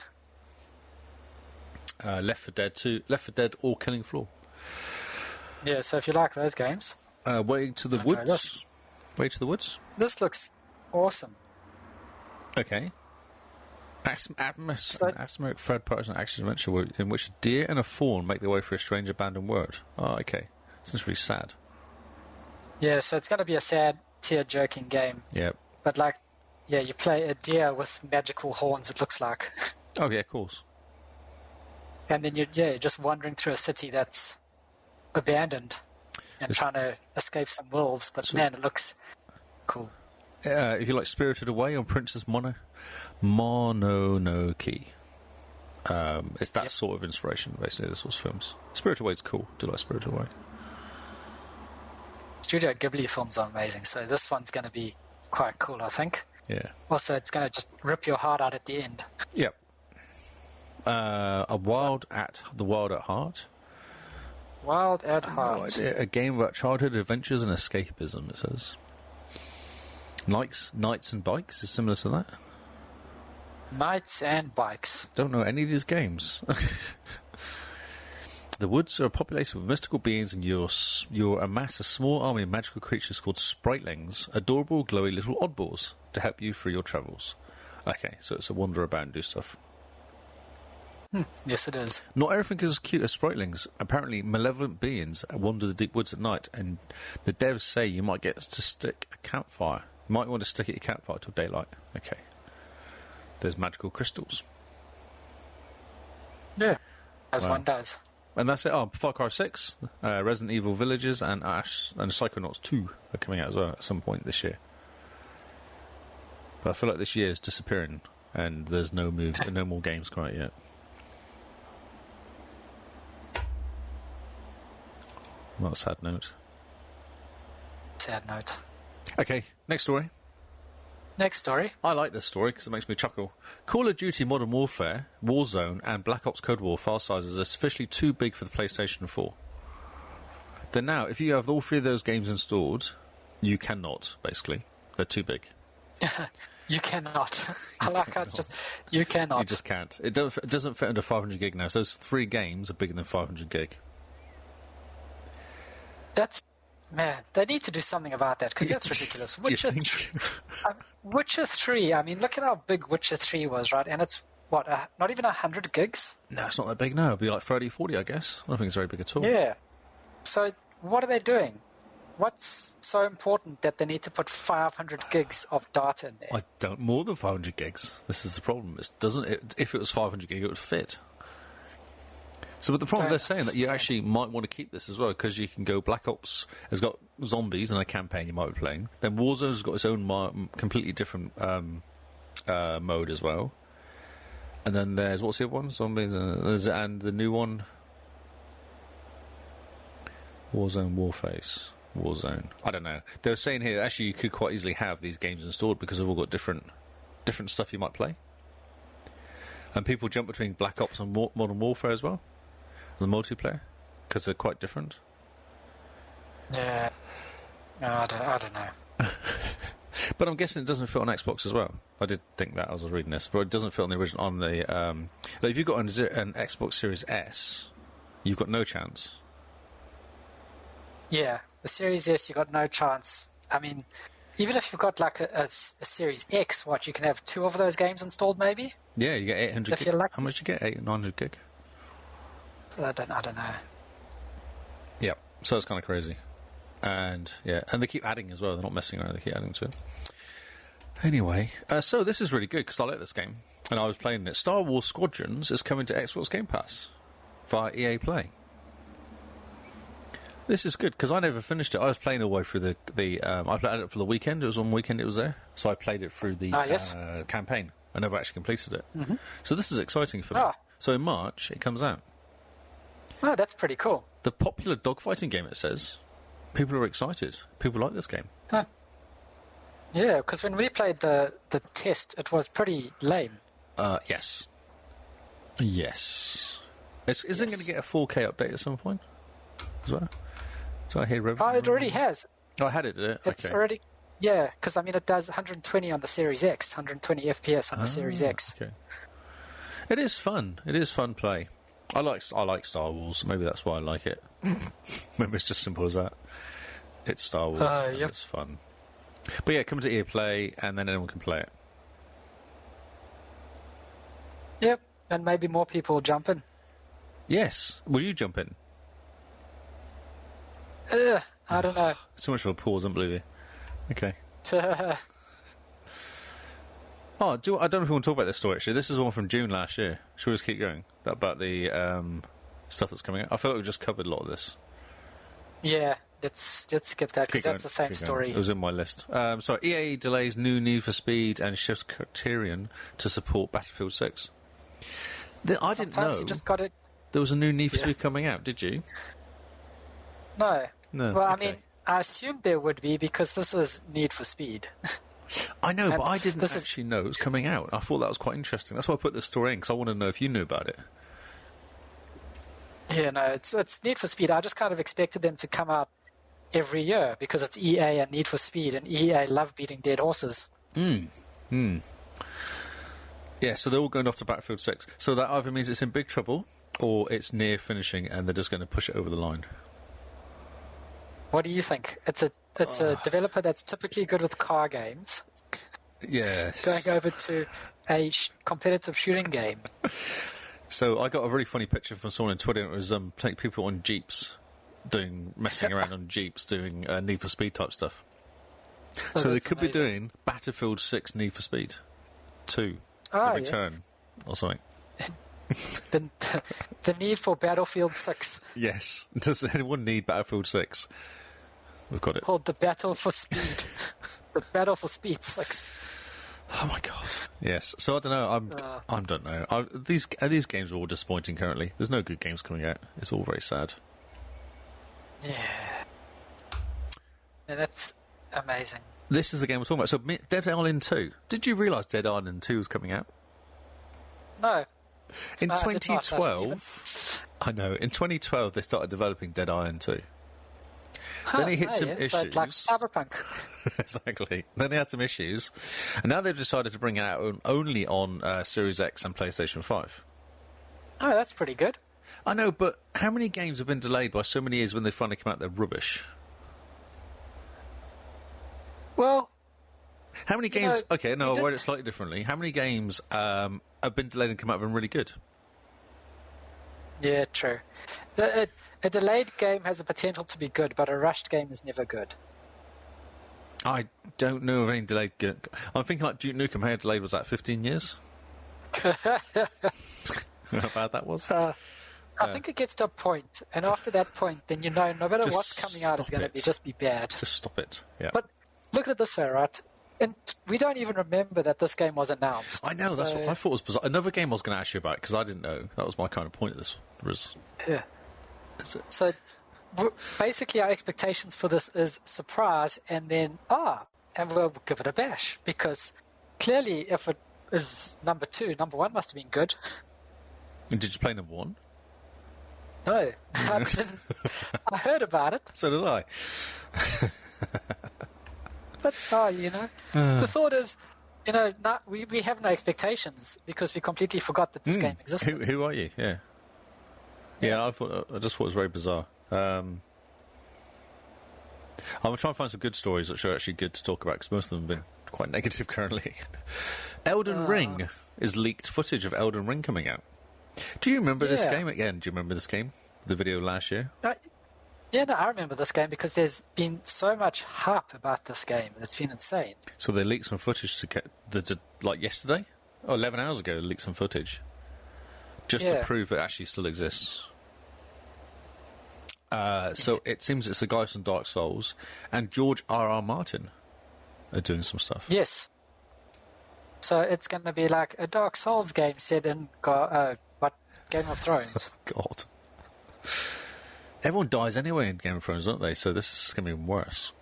Left 4 Dead 2, Left 4 Dead or Killing Floor. Yeah, so if you like those games... Way to the Woods. Way to the Woods. This looks awesome. Okay. Atmospheric third-person action-adventure in which a deer and a fawn make their way through a strange abandoned world. Oh, okay. This really sad. Yeah, so it's going to be a sad, tear-jerking game. Yep. But, you play a deer with magical horns, it looks like. Oh, yeah, of course. And then you're just wandering through a city that's abandoned and trying to escape some wolves. But, man, it looks cool. If you like Spirited Away on Princess Mononoke. It's that sort of inspiration, basically, this was films. Spirited Away is cool. Do you like Spirited Away? Studio Ghibli films are amazing, so this one's going to be quite cool, I think. Yeah. Also, it's going to just rip your heart out at the end. Yep. The Wild at Heart. Wild at Heart. A game about childhood adventures and escapism, it says. Knights and Bikes is similar to that. Knights and Bikes. Don't know any of these games. The woods are populated with mystical beings, and you'll amass a small army of magical creatures called spritlings, adorable, glowy little oddballs, to help you through your travels. Okay, so it's a wander about and do stuff. Yes, it is. Not everything is as cute as spritlings. Apparently, malevolent beings wander the deep woods at night, and the devs say you might get to stick a campfire. You might want to stick at your campfire till daylight. Okay. There's magical crystals. Yeah, as one does. And that's it. Oh, Far Cry 6, Resident Evil Villages, and Psychonauts 2 are coming out as well at some point this year. But I feel like this year is disappearing, and there's no more games coming out yet. Not a sad note. Sad note. Okay, next story. Next story. I like this story because it makes me chuckle. Call of Duty Modern Warfare, Warzone, and Black Ops Cold War file sizes are officially too big for the PlayStation 4. Then now, if you have all three of those games installed, you cannot, basically. They're too big. You cannot. I like how it's just, you cannot. You just can't. It doesn't fit under 500 gig now, so those three games are bigger than 500 gig. Man, they need to do something about that, because that's ridiculous. Witcher 3, I mean, look at how big Witcher 3 was, right? And it's, not even 100 gigs? No, it's not that big now. It'll be like 30, 40, I guess. I don't think it's very big at all. Yeah. So, what are they doing? What's so important that they need to put 500 gigs of data in there? More than 500 gigs. This is the problem. If it was 500 gig, it would fit. So, but the problem they're saying that you actually might want to keep this as well, because you can go. Black Ops has got zombies and a campaign you might be playing. Then Warzone's got its own completely different mode as well. And then there's, what's the other one? Zombies, and the new one, Warzone, Warface, Warzone. I don't know. They were saying here actually you could quite easily have these games installed because they've all got different stuff you might play. And people jump between Black Ops and Modern Warfare as well. The multiplayer, because they're quite different. Yeah, no, I don't know. But I'm guessing it doesn't fit on Xbox as well. I did think that as I was reading this, but it doesn't fit on the original. On the like if you've got an Xbox Series S, you've got no chance. Yeah, the Series S, you've got no chance. I mean, even if you've got like a Series X, you can have two of those games installed, maybe. Yeah, you get 800 gig. How much do you get? 900 gig. I don't know. Yeah, so it's kind of crazy. And they keep adding as well. They're not messing around. They keep adding to it. Anyway, so this is really good because I like this game, and I was playing it. Star Wars Squadrons is coming to Xbox Game Pass via EA Play. This is good because I never finished it. I was playing all the way through I played it for the weekend. It was on weekend. It was there, so I played it through the campaign. I never actually completed it. Mm-hmm. So this is exciting for me. So in March it comes out. Oh, that's pretty cool. The popular dogfighting game, it says. People are excited. People like this game. Yeah, because when we played the test, it was pretty lame. Yes. Is it going to get a 4K update at some point as well? So I hear. It already has. Oh, I had it, did it? It's already. Yeah, because I mean, it does 120 on the Series X, 120 FPS on the Series X. Okay. It is fun. It is fun play. I like Star Wars. Maybe that's why I like it. Maybe it's just simple as that. It's Star Wars. Yep. It's fun. But yeah, come to EA Play, and then anyone can play it. Yep, and maybe more people will jump in. Yes. Will you jump in? I don't know. So much of a pause, I don't believe you. Okay. I don't know if we want to talk about this story, actually. This is one from June last year. Should we just keep going? About the stuff that's coming out. I feel like we've just covered a lot of this. Yeah, let's skip that, because that's the same story. It was in my list. EA delays new Need for Speed and shifts Criterion to support Battlefield 6. I didn't know you just got it. There was a new Need for Speed coming out, did you? No. No. Well, okay. I mean, I assumed there would be, because this is Need for Speed. I know, but I didn't actually know it was coming out. I thought that was quite interesting. That's why I put this story in, because I wanted to know if you knew about it. Yeah, no, it's Need for Speed. I just kind of expected them to come out every year, because it's EA and Need for Speed, and EA love beating dead horses. Yeah, so they're all going off to Battlefield 6. So that either means it's in big trouble, or it's near finishing and they're just going to push it over the line. What do you think? It's a developer that's typically good with car games. Yes. Going over to a competitive shooting game. So I got a really funny picture from someone on Twitter. It was people on Jeeps messing around on Jeeps doing Need for Speed type stuff. Oh, so they could amazing. be doing Battlefield 6 Need for Speed 2, Oh, The Return, or something. The need for Battlefield 6. Yes. Does anyone need Battlefield 6? We've got it. Called the Battle for Speed. The Battle for Speed 6. Oh my god! Yes. So I don't know. I don't know. These games are all disappointing currently. There's no good games coming out. It's all very sad. Yeah. That's amazing. This is the game we're talking about. So Dead Island 2. Did you realise Dead Island 2 was coming out? No. In I did not, 2012. I know. In 2012, they started developing Dead Island 2. Then he hit some issues. So it's like Cyberpunk. Exactly. Then they had some issues. And now they've decided to bring it out only on Series X and PlayStation 5. Oh, that's pretty good. I know, but how many games have been delayed by so many years when they finally come out, they're rubbish? Well... How many games... Okay, no, I'll word it slightly differently. How many games have been delayed and come out and been really good? Yeah, true. A delayed game has the potential to be good, but a rushed game is never good. I don't know of any delayed... I'm thinking like Duke Nukem, how delayed was that, 15 years? How bad that was? I think it gets to a point, and after that point, then you know no matter what's coming out is going to just be bad. Just stop it, yeah. But look at it this way, right? And we don't even remember that this game was announced. I know, that's what I thought was bizarre. Another game I was going to ask you about, because I didn't know. That was my kind of point of this. Yeah. So basically our expectations for this is surprise and then, and we'll give it a bash. Because clearly if it is number 2, number 1 must have been good. And did you play number 1? No, I didn't. I heard about it. So did I. But, the thought is, we have no expectations because we completely forgot that this game existed. Who are you? Yeah. Yeah, I just thought it was very bizarre. I'm trying to find some good stories which are actually good to talk about because most of them have been quite negative currently. Elden Ring is leaked footage of Elden Ring coming out. Do you remember this game again? Do you remember this game? The video last year? I remember this game because there's been so much hype about this game. It's been insane. So they leaked some footage like yesterday? Or 11 hours ago, they leaked some footage. Just to prove it actually still exists. So it seems it's the guys from Dark Souls and George R.R. Martin are doing some stuff. Yes. So it's going to be like a Dark Souls game set in Game of Thrones. God. Everyone dies anyway in Game of Thrones, don't they? So this is going to be even worse.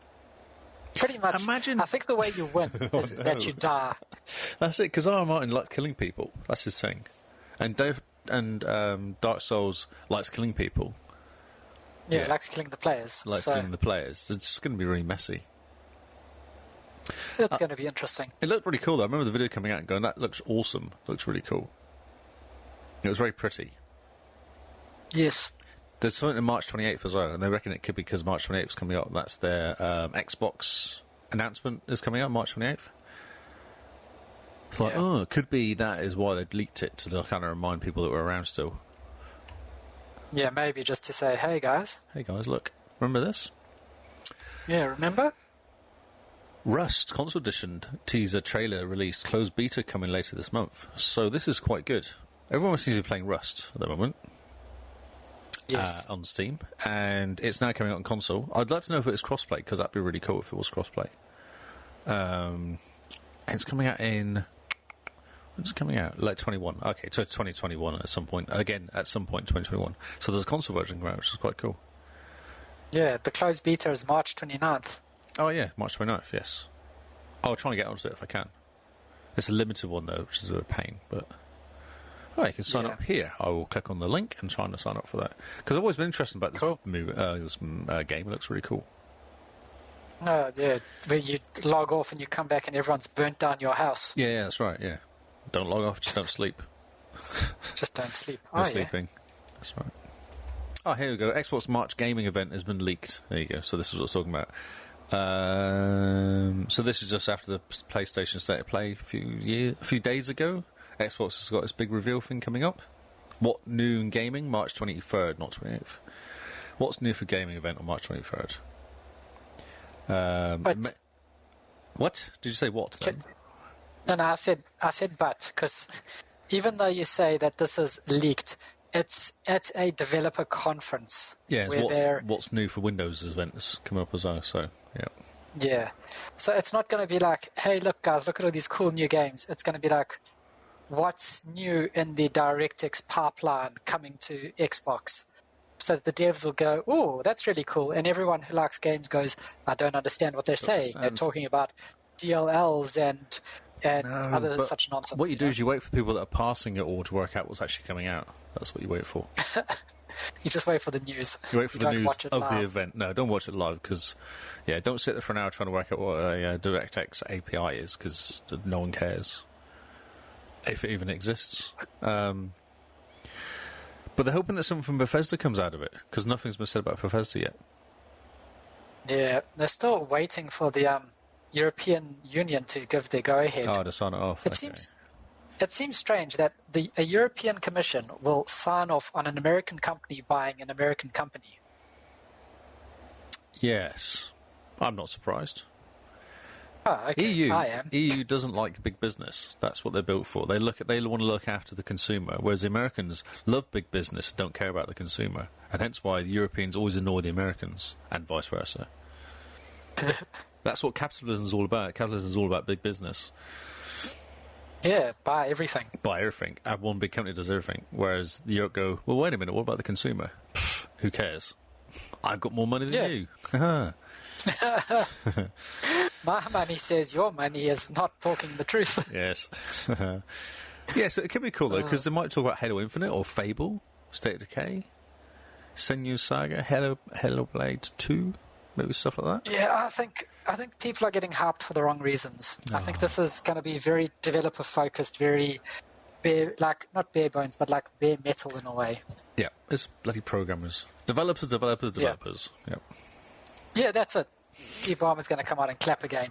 Pretty much. Imagine... I think the way you win is that you die. That's it, because R.R. Martin likes killing people. That's his thing. And Dark Souls likes killing people. Yeah, likes killing the players. Killing the players. It's just going to be really messy. It's going to be interesting. It looked really cool, though. I remember the video coming out and going, that looks awesome. Looks really cool. It was very pretty. Yes. There's something on March 28th as well, and they reckon it could be because March 28th is coming up. That's their Xbox announcement is coming out March 28th. It's like, it could be that is why they leaked it, to kind of remind people that were around still. Yeah, maybe just to say, hey guys, look, remember this? Yeah, remember? Rust Console Edition teaser trailer released, closed beta coming later this month. So this is quite good. Everyone seems to be playing Rust at the moment. Yes. On Steam, and it's now coming out on console. I'd like to know if it's crossplay, because that'd be really cool if it was crossplay. And it's coming out in... When's it coming out? Like 21. Okay, so 2021 at some point. Again, at some point 2021. So there's a console version coming out, which is quite cool. Yeah, the closed beta is March 29th. Oh yeah, March 29th, yes. I'll try and get onto it if I can. It's a limited one, though, which is a bit of a pain, but... Oh, you can sign up here. I will click on the link and try to sign up for that. Because I've always been interested about this game. It looks really cool. Oh, yeah. Where you log off and you come back and everyone's burnt down your house. Yeah, that's right, yeah. Don't log off, just don't sleep. Just don't sleep. No sleeping. That's right. Oh, here we go. Xbox March gaming event has been leaked. There you go. So this is what I was talking about. So this is just after the PlayStation State of Play a few days ago. Xbox has got its big reveal thing coming up. What new in gaming? March 23rd, not 28th. What's new for gaming event on March 23rd? What? Did you say what then? No, I said but, because even though you say that this is leaked, it's at a developer conference. Yeah, what's new for Windows event that's coming up as well, so, yeah. Yeah. So it's not going to be like, hey, look, guys, look at all these cool new games. It's going to be like, what's new in the DirectX pipeline coming to Xbox? So that the devs will go, oh, that's really cool. And everyone who likes games goes, I don't understand what they're saying. They're talking about DLLs and other such nonsense. What you do is you wait for people that are passing it all to work out what's actually coming out. That's what you wait for. You just wait for the news. You wait for the news of the event. No, don't watch it live because, don't sit there for an hour trying to work out what a DirectX API is because no one cares if it even exists. But they're hoping that something from Bethesda comes out of it because nothing's been said about Bethesda yet. Yeah, they're still waiting for the European Union to give their go-ahead. Oh, to sign it off. It seems strange that a European Commission will sign off on an American company buying an American company. Yes. I'm not surprised. Oh, okay. I am. EU doesn't like big business. That's what they're built for. They want to look after the consumer, whereas the Americans love big business and don't care about the consumer. And hence why the Europeans always annoy the Americans, and vice versa. That's what capitalism is all about. Capitalism is all about big business. Yeah, buy everything. Buy everything. Have one big company does everything. Whereas the Europe go, well, wait a minute, what about the consumer? Pfft, who cares? I've got more money than you. My money says your money is not talking the truth. Yes. Yeah, so it could be cool, though, because they might talk about Halo Infinite or Fable, State of Decay, Senua Saga, Halo Blade 2, maybe stuff like that. Yeah, I think people are getting hyped for the wrong reasons. I think this is going to be very developer-focused, very not bare bones, but like bare metal in a way. Yeah, it's bloody programmers. Developers. Yep. Yeah, that's it. Steve Ballmer's going to come out and clap again.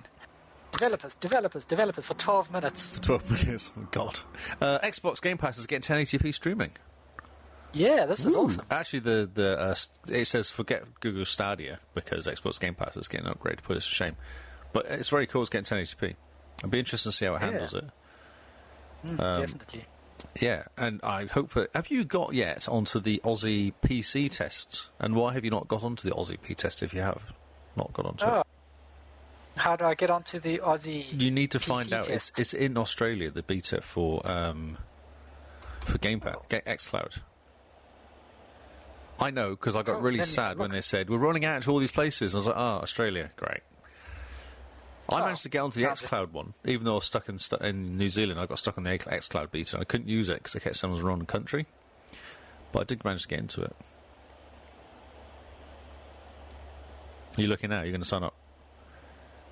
Developers for 12 minutes. For 12 minutes, oh God. Xbox Game Pass is getting 1080p streaming. Yeah, this is awesome. Actually, it says forget Google Stadia because Xbox Game Pass is getting upgraded, put it to shame. But it's very cool, it's getting 1080p. I'd be interested to see how it handles it. Definitely. Yeah, and I hope that... Have you got yet onto the Aussie PC tests? And why have you not got onto the Aussie P test if you have not got onto it? How do I get onto the Aussie You need to PC find out. test? It's in Australia, the beta for Game Pass, xCloud. I know, because I got really sad when they said, we're running out to all these places. And I was like, Australia, great. I managed to get onto the xCloud one, even though I was stuck in New Zealand. I got stuck on the xCloud beta, and I couldn't use it because I kept saying I was in the wrong country. But I did manage to get into it. Are you looking now? You're going to sign up?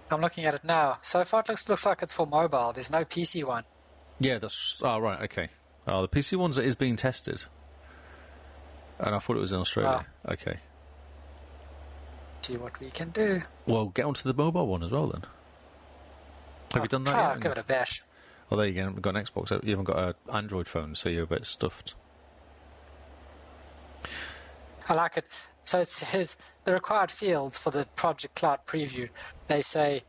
I'm looking at it now. So far, it looks like it's for mobile. There's no PC one. Yeah, that's... Oh, right, okay. Oh, the PC ones is being tested. And I thought it was in Australia. Okay. See what we can do. Well, get onto the mobile one as well, then. Have you done that yet? Give it a bash. Oh, there you go. You haven't got an Xbox. You haven't got an Android phone, so you're a bit stuffed. I like it. So it says the required fields for the Project Cloud preview. They say,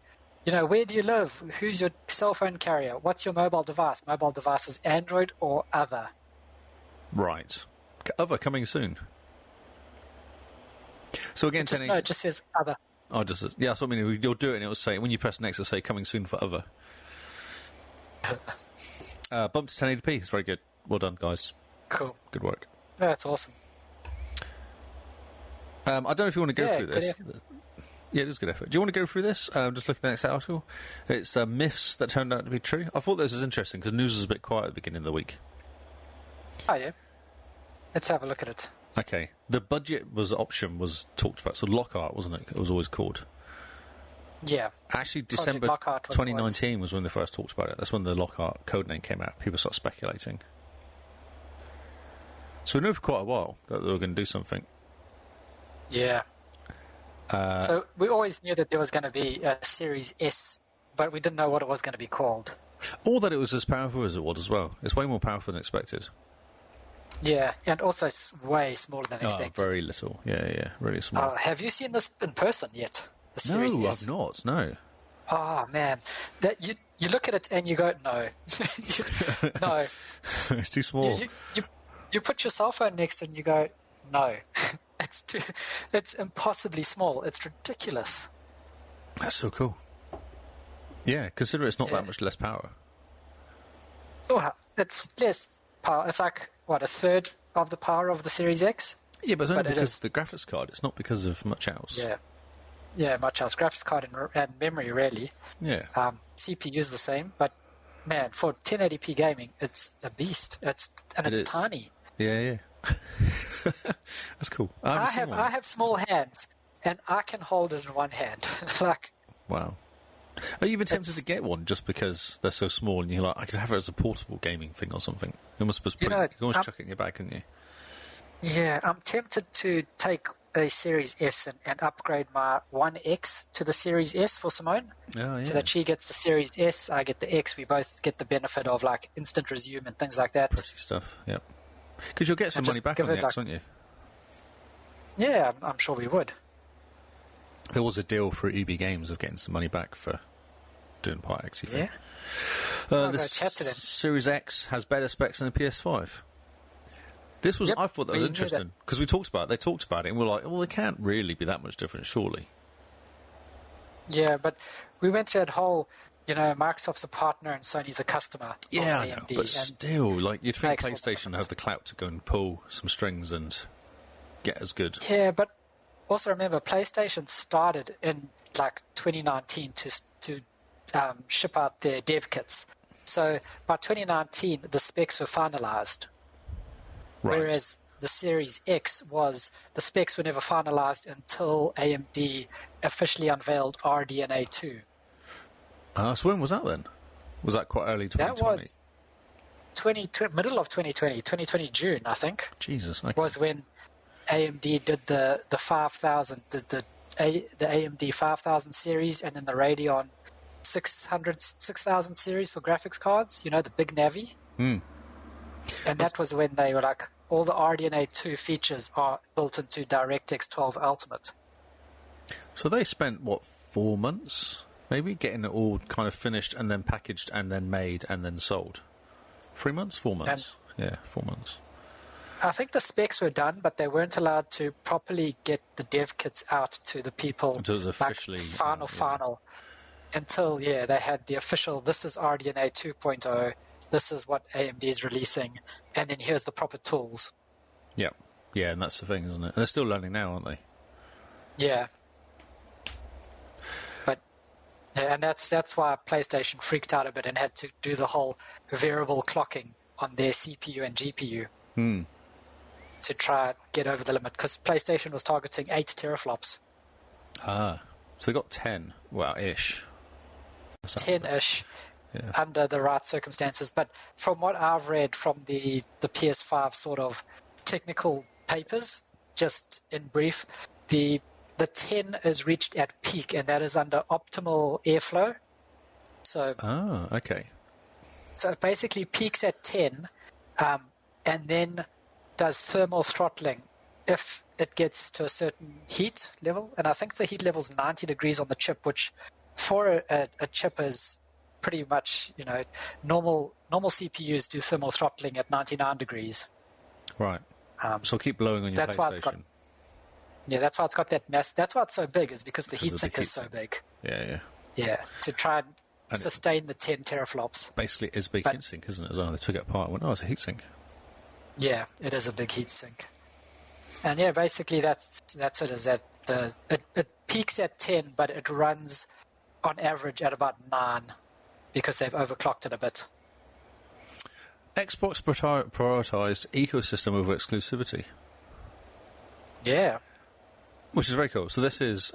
where do you live? Who's your cell phone carrier? What's your mobile device? Mobile device is Android or other. Right. Other coming soon. So again, no, it just says other. Oh, that's what I mean. You'll do it, and it'll say when you press next, it'll say coming soon for other. Bump to 1080p. It's very good. Well done, guys. Cool. Good work. That's awesome. I don't know if you want to go through this. Good effort. Yeah, it is good effort. Do you want to go through this? Just look at the next article. It's myths that turned out to be true. I thought this was interesting because news was a bit quiet at the beginning of the week. Oh, yeah. Let's have a look at it. Okay. The budget option was talked about. So Lockhart, wasn't it? It was always called. Yeah. Actually, December 2019 was when they first talked about it. That's when the Lockhart codename came out. People started speculating. So we knew for quite a while that they were going to do something. Yeah. So we always knew that there was going to be a Series S, but we didn't know what it was going to be called. Or that it was as powerful as it was as well. It's way more powerful than expected. Yeah, and also way smaller than expected. Very little. Yeah, really small. Have you seen this in person yet? The Series S? I've not, no. Oh, man. That you look at it and you go, no. No. It's too small. You put your cell phone next to it and you go, no. It's impossibly small. It's ridiculous. That's so cool. Yeah, consider it's not that much less power. Oh, it's less power. It's like, what, a third of the power of the Series X? Yeah, but it's only because of the graphics card. It's not because of much else. Yeah, much else. Graphics card and memory, really. Yeah. CPU is the same, but, man, for 1080p gaming, it's a beast. It's tiny. Yeah. That's cool. I have small hands, and I can hold it in one hand. Wow. Are you even tempted to get one just because they're so small and you're like, I could have it as a portable gaming thing or something? You can almost chuck it in your bag, couldn't you? Yeah, I'm tempted to take a Series S and upgrade my 1X to the Series S for Simone. Oh, yeah. So that she gets the Series S, I get the X. We both get the benefit of instant resume and things like that. Pretty stuff, yep. Because you'll get some money back on the X, won't you? Yeah, I'm sure we would. There was a deal for EB Games of getting some money back for doing part X. Yeah. The go chat to them. Series X has better specs than the PS5. I thought that was interesting because they talked about it, and we're like, well, they can't really be that much different, surely. Yeah, but we went through that whole, Microsoft's a partner and Sony's a customer. Yeah, I know, but still, you'd think PlayStation would have the clout to go and pull some strings and get as good. Yeah, but also remember, PlayStation started in 2019 to ship out their dev kits. So by 2019, the specs were finalized. Right. Whereas the Series X the specs were never finalized until AMD officially unveiled RDNA 2. So when was that then? Was that quite early 2020? That was middle of 2020 June, I think. Jesus. Okay. Was when AMD did the 5000, the AMD 5000 series, and then the Radeon 6000 series for graphics cards, the big Navi. And that was when they were all the RDNA 2 features are built into DirectX 12 Ultimate. So they spent, 4 months, maybe, getting it all kind of finished and then packaged and then made and then sold? 3 months? 4 months? 4 months. I think the specs were done, but they weren't allowed to properly get the dev kits out to the people. Until it was officially... final. Until, they had the official, this is RDNA 2.0, this is what AMD is releasing, and then here's the proper tools. Yeah, and that's the thing, isn't it? And they're still learning now, aren't they? Yeah. But, and that's why PlayStation freaked out a bit and had to do the whole variable clocking on their CPU and GPU. To try and get over the limit, because PlayStation was targeting 8 teraflops. So they got 10, ish. 10-ish, under the right circumstances. But from what I've read from the PS5 sort of technical papers, just in brief, the 10 is reached at peak, and that is under optimal airflow. So. Okay. So it basically peaks at 10, and then does thermal throttling if it gets to a certain heat level. And I think the heat level is 90 degrees on the chip, which for a chip is pretty much, normal CPUs do thermal throttling at 99 degrees. Right. So keep blowing on your PlayStation. That's why it's got that mass. That's why it's so big, is because the heatsink is so big. Yeah, to try and sustain the 10 teraflops. Basically, it's a big heatsink, isn't it, as well? They took it apart and went, it's a heatsink. Yeah, it is a big heatsink. And basically that's it, is that it peaks at 10, but it runs on average at about 9 because they've overclocked it a bit. Xbox prioritised ecosystem over exclusivity. Yeah. Which is very cool. So this is...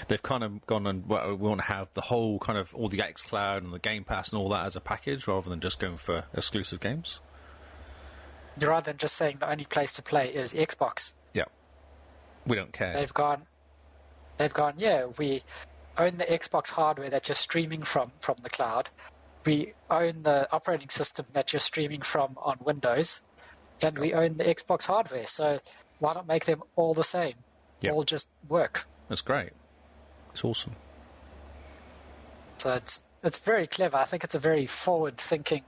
they've kind of gone and we want to have the whole kind of all the xCloud and the Game Pass and all that as a package rather than just going for exclusive games. rather than just saying the only place to play is Xbox. Yeah. We don't care. They've gone, yeah, we own the Xbox hardware that you're streaming from the cloud. We own the operating system that you're streaming from on Windows. And we own the Xbox hardware. So why not make them all the same? Yep. All just work. That's great. It's awesome. So it's very clever. I think it's a very forward-thinking.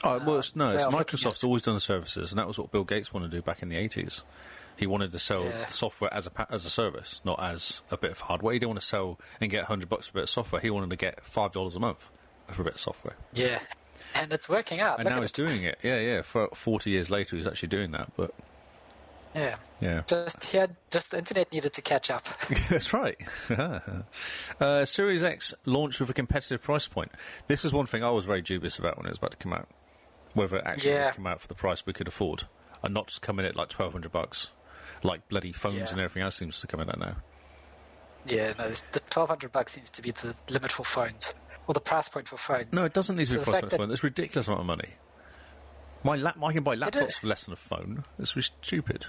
Oh, well, it's Microsoft's always done the services, and that was what Bill Gates wanted to do back in the 80s. He wanted to sell software as a service, not as a bit of hardware. He didn't want to sell and get $100 for a bit of software. He wanted to get $5 a month for a bit of software. Yeah, and it's working out. And now he's doing it. Yeah. For 40 years later, he's actually doing that. But yeah. Just the internet needed to catch up. That's right. Series X launched with a competitive price point. This is one thing I was very dubious about when it was about to come out. Whether it actually would come out for the price we could afford, and not just come in at like $1,200, like bloody phones and everything else seems to come in at now. Yeah, no, the $1,200 seems to be the limit for phones, or the price point for phones. No, it doesn't need to be a price point for phones. It's a ridiculous amount of money. I can buy laptops for less than a phone. It's really stupid.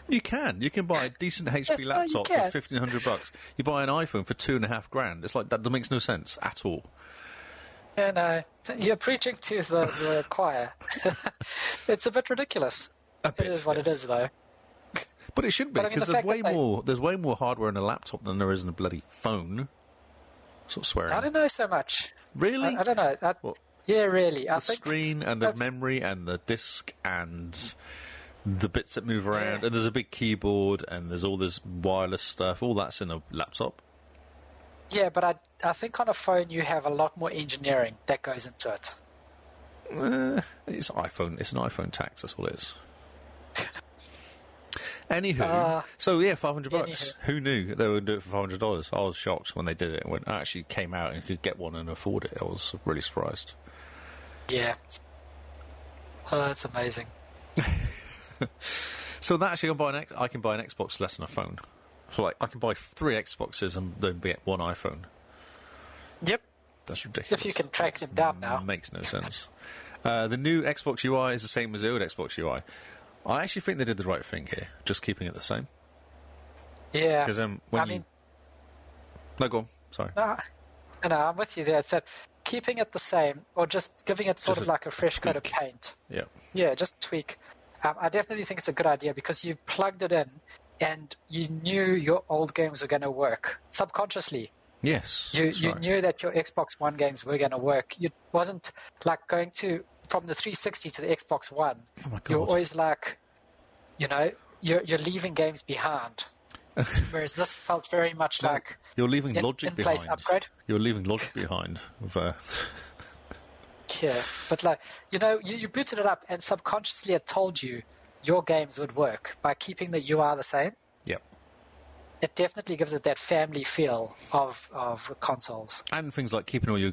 You can buy a decent HP laptop for $1,500. You buy an iPhone for $2,500. It's like that makes no sense at all. Yeah, no, you're preaching to the choir. It's a bit ridiculous. It is what it is, though. But it should be, because there's way more hardware in a laptop than there is in a bloody phone. Sort of swearing. I don't know so much. Really? I don't know. Yeah, really. The screen and the memory and the disc and the bits that move around, and there's a big keyboard and there's all this wireless stuff. All that's in a laptop. Yeah, but I think on a phone you have a lot more engineering that goes into it. It's iPhone. It's an iPhone tax. That's all it is. Anywho, so yeah, $500. Anywho. Who knew they would do it for $500? I was shocked when they did it. When it actually came out and you could get one and afford it, I was really surprised. Yeah. Oh, that's amazing. So that actually, I can buy an Xbox less than a phone. So like, I can buy 3 Xboxes and then get 1 iPhone. Yep. That's ridiculous. If you can track them down now. Makes no sense. The new Xbox UI is the same as the old Xbox UI. I actually think they did the right thing here, just keeping it the same. Yeah. Because No, go on. Sorry. No, I'm with you there. It's that keeping it the same, or just giving it sort of like a fresh coat of paint. Yeah. Yeah, just tweak. I definitely think it's a good idea because you plugged it in and you knew your old games were going to work subconsciously. Yes. You knew that your Xbox One games were going to work. It wasn't like going from the 360 to the Xbox One. Oh my God. You're always like, you're leaving games behind. Whereas this felt very much like you're leaving logic behind. In-place upgrade. You're leaving logic behind. Yeah, but you booted it up and subconsciously it told you your games would work by keeping the UI the same. Yep. It definitely gives it that family feel of consoles. And things like keeping all your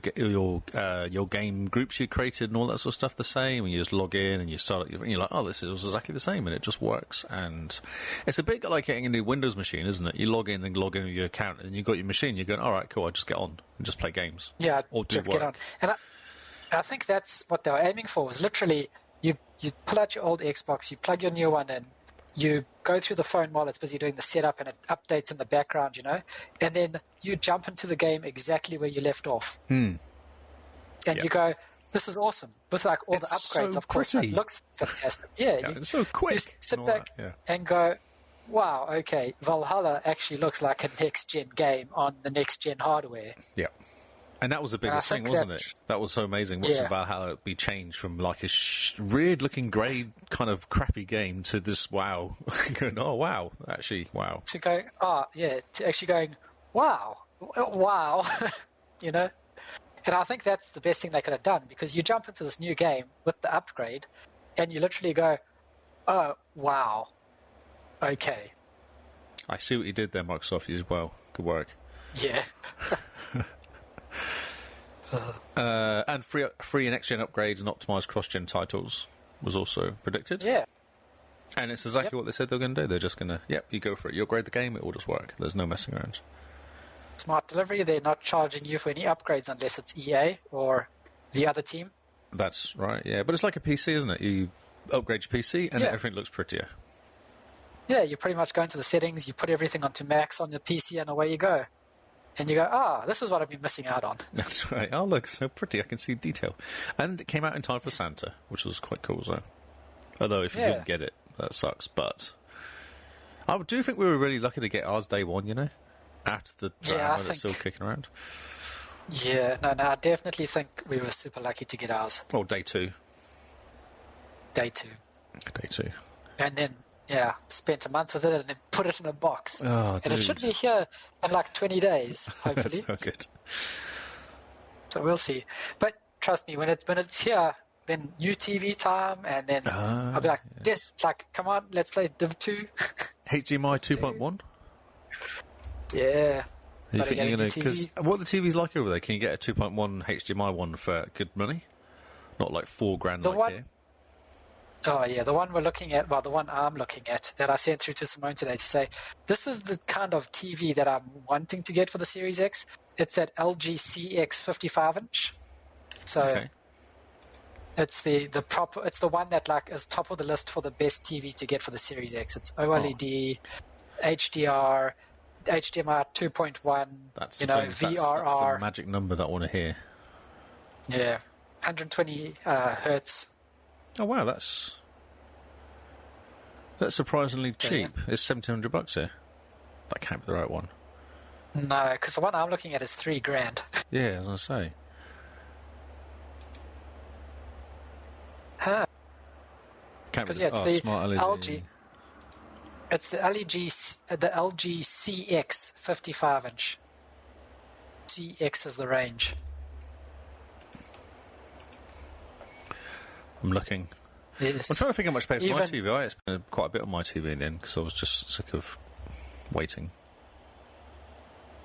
game groups you created and all that sort of stuff the same, and you just log in and you start, you're like, oh, this is exactly the same, and it just works. And it's a bit like getting a new Windows machine, isn't it? You log in with your account, and you've got your machine. You're going, all right, cool, I'll just get on and just play games. Yeah, or do just work. Get on. And I think that's what they were aiming for. Was literally you pull out your old Xbox, you plug your new one in. You go through the phone while it's busy doing the setup and it updates in the background, and then you jump into the game exactly where you left off. And you go, this is awesome. With like all the upgrades, so of course, it looks fantastic. Yeah, it's so quick. You sit back and go, wow, okay, Valhalla actually looks like a next-gen game on the next-gen hardware. Yeah. And that was the biggest thing, wasn't it? That was so amazing watching Valhalla be changed from like a weird-looking grey kind of crappy game to this wow. Going, oh, wow. Actually, wow. To go, to actually going, wow. And I think that's the best thing they could have done, because you jump into this new game with the upgrade and you literally go, oh, wow. Okay. I see what you did there, Microsoft, as well. Good work. Yeah. And free next-gen upgrades and optimised cross-gen titles was also predicted. Yeah. And it's exactly what they said they were going to do. They're just going to, you go for it. You upgrade the game, it will just work. There's no messing around. Smart delivery. They're not charging you for any upgrades unless it's EA or the other team. That's right, yeah. But it's like a PC, isn't it? upgrade your PC, and everything looks prettier. Yeah, you pretty much go into the settings, you put everything onto max on your PC, and away you go. And you go, this is what I've been missing out on. That's right. Oh, look, so pretty. I can see detail. And it came out in time for Santa, which was quite cool as well. Although, if you didn't get it, that sucks. But I do think we were really lucky to get ours day one, you know? After the drama that's still kicking around. Yeah, no, I definitely think we were super lucky to get ours. Well, day two. Day two. And then, spent a month with it and then put it in a box. Oh, and it should be here in like 20 days, hopefully. That's so good. So we'll see. But trust me, when it's here, then new TV time, and then I'll be like, come on, let's play Div 2. HDMI 2.1? Yeah. You think you're going to... Because what are the TVs like over there? Can you get a 2.1 HDMI one for good money? Not like $4,000 here. Oh, yeah, the one we're looking at, the one I'm looking at, that I sent through to Simone today to say, this is the kind of TV that I'm wanting to get for the Series X. It's that LG CX 55-inch. So it's it's the one that like is top of the list for the best TV to get for the Series X. It's OLED, HDR, HDMI 2.1, that's VRR. That's the magic number that I want to hear. Yeah, 120 hertz. Oh wow, that's surprisingly cheap. It's $1,700 here. That can't be the right one. No, because the one I'm looking at is $3,000. Yeah, I was gonna say. Because it's the smart LED. LG. It's the LG CX 55-inch. CX is the range. I'm looking. Yes. I'm trying to think how much I paid for my TV. I spent quite a bit on my TV in the end because I was just sick of waiting.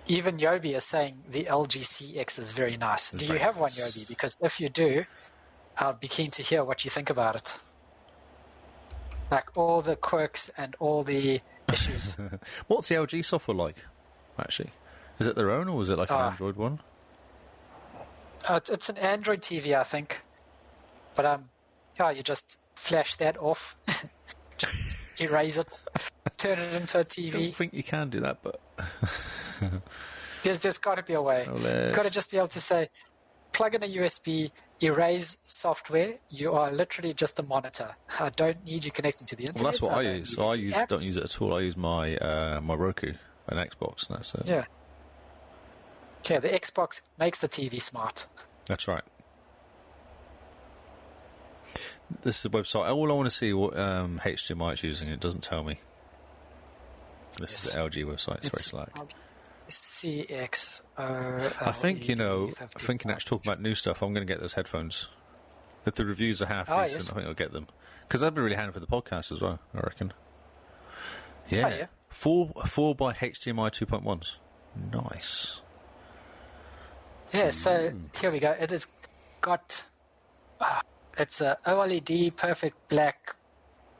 Even Yobi is saying the LG CX is very nice. Do you have one, Yobi? Because if you do, I'd be keen to hear what you think about it. Like all the quirks and all the issues. What's the LG software like, actually? Is it their own or is it like an Android one? It's an Android TV, I think. But you just flash that off, just erase it, turn it into a TV. I don't think you can do that, but there's got to be a way. You've got to just be able to say, plug in a USB, erase software. You are literally just a monitor. I don't need you connecting to the internet. Well, that's what I use. So I don't use it at all. I use my my Roku, an Xbox, and that's it. Yeah. Okay, the Xbox makes the TV smart. That's right. This is a website. All I want to see what HDMI it's using. It doesn't tell me. This is the LG website. It's very slack. CX. I think, thinking actually talking about new stuff, I'm going to get those headphones. If the reviews are half decent, I think I'll get them. Because that'd be really handy for the podcast as well, I reckon. Yeah. Oh, yeah. 4 by HDMI 2.1s. Nice. Yeah, so here we go. It has got... it's a OLED perfect black,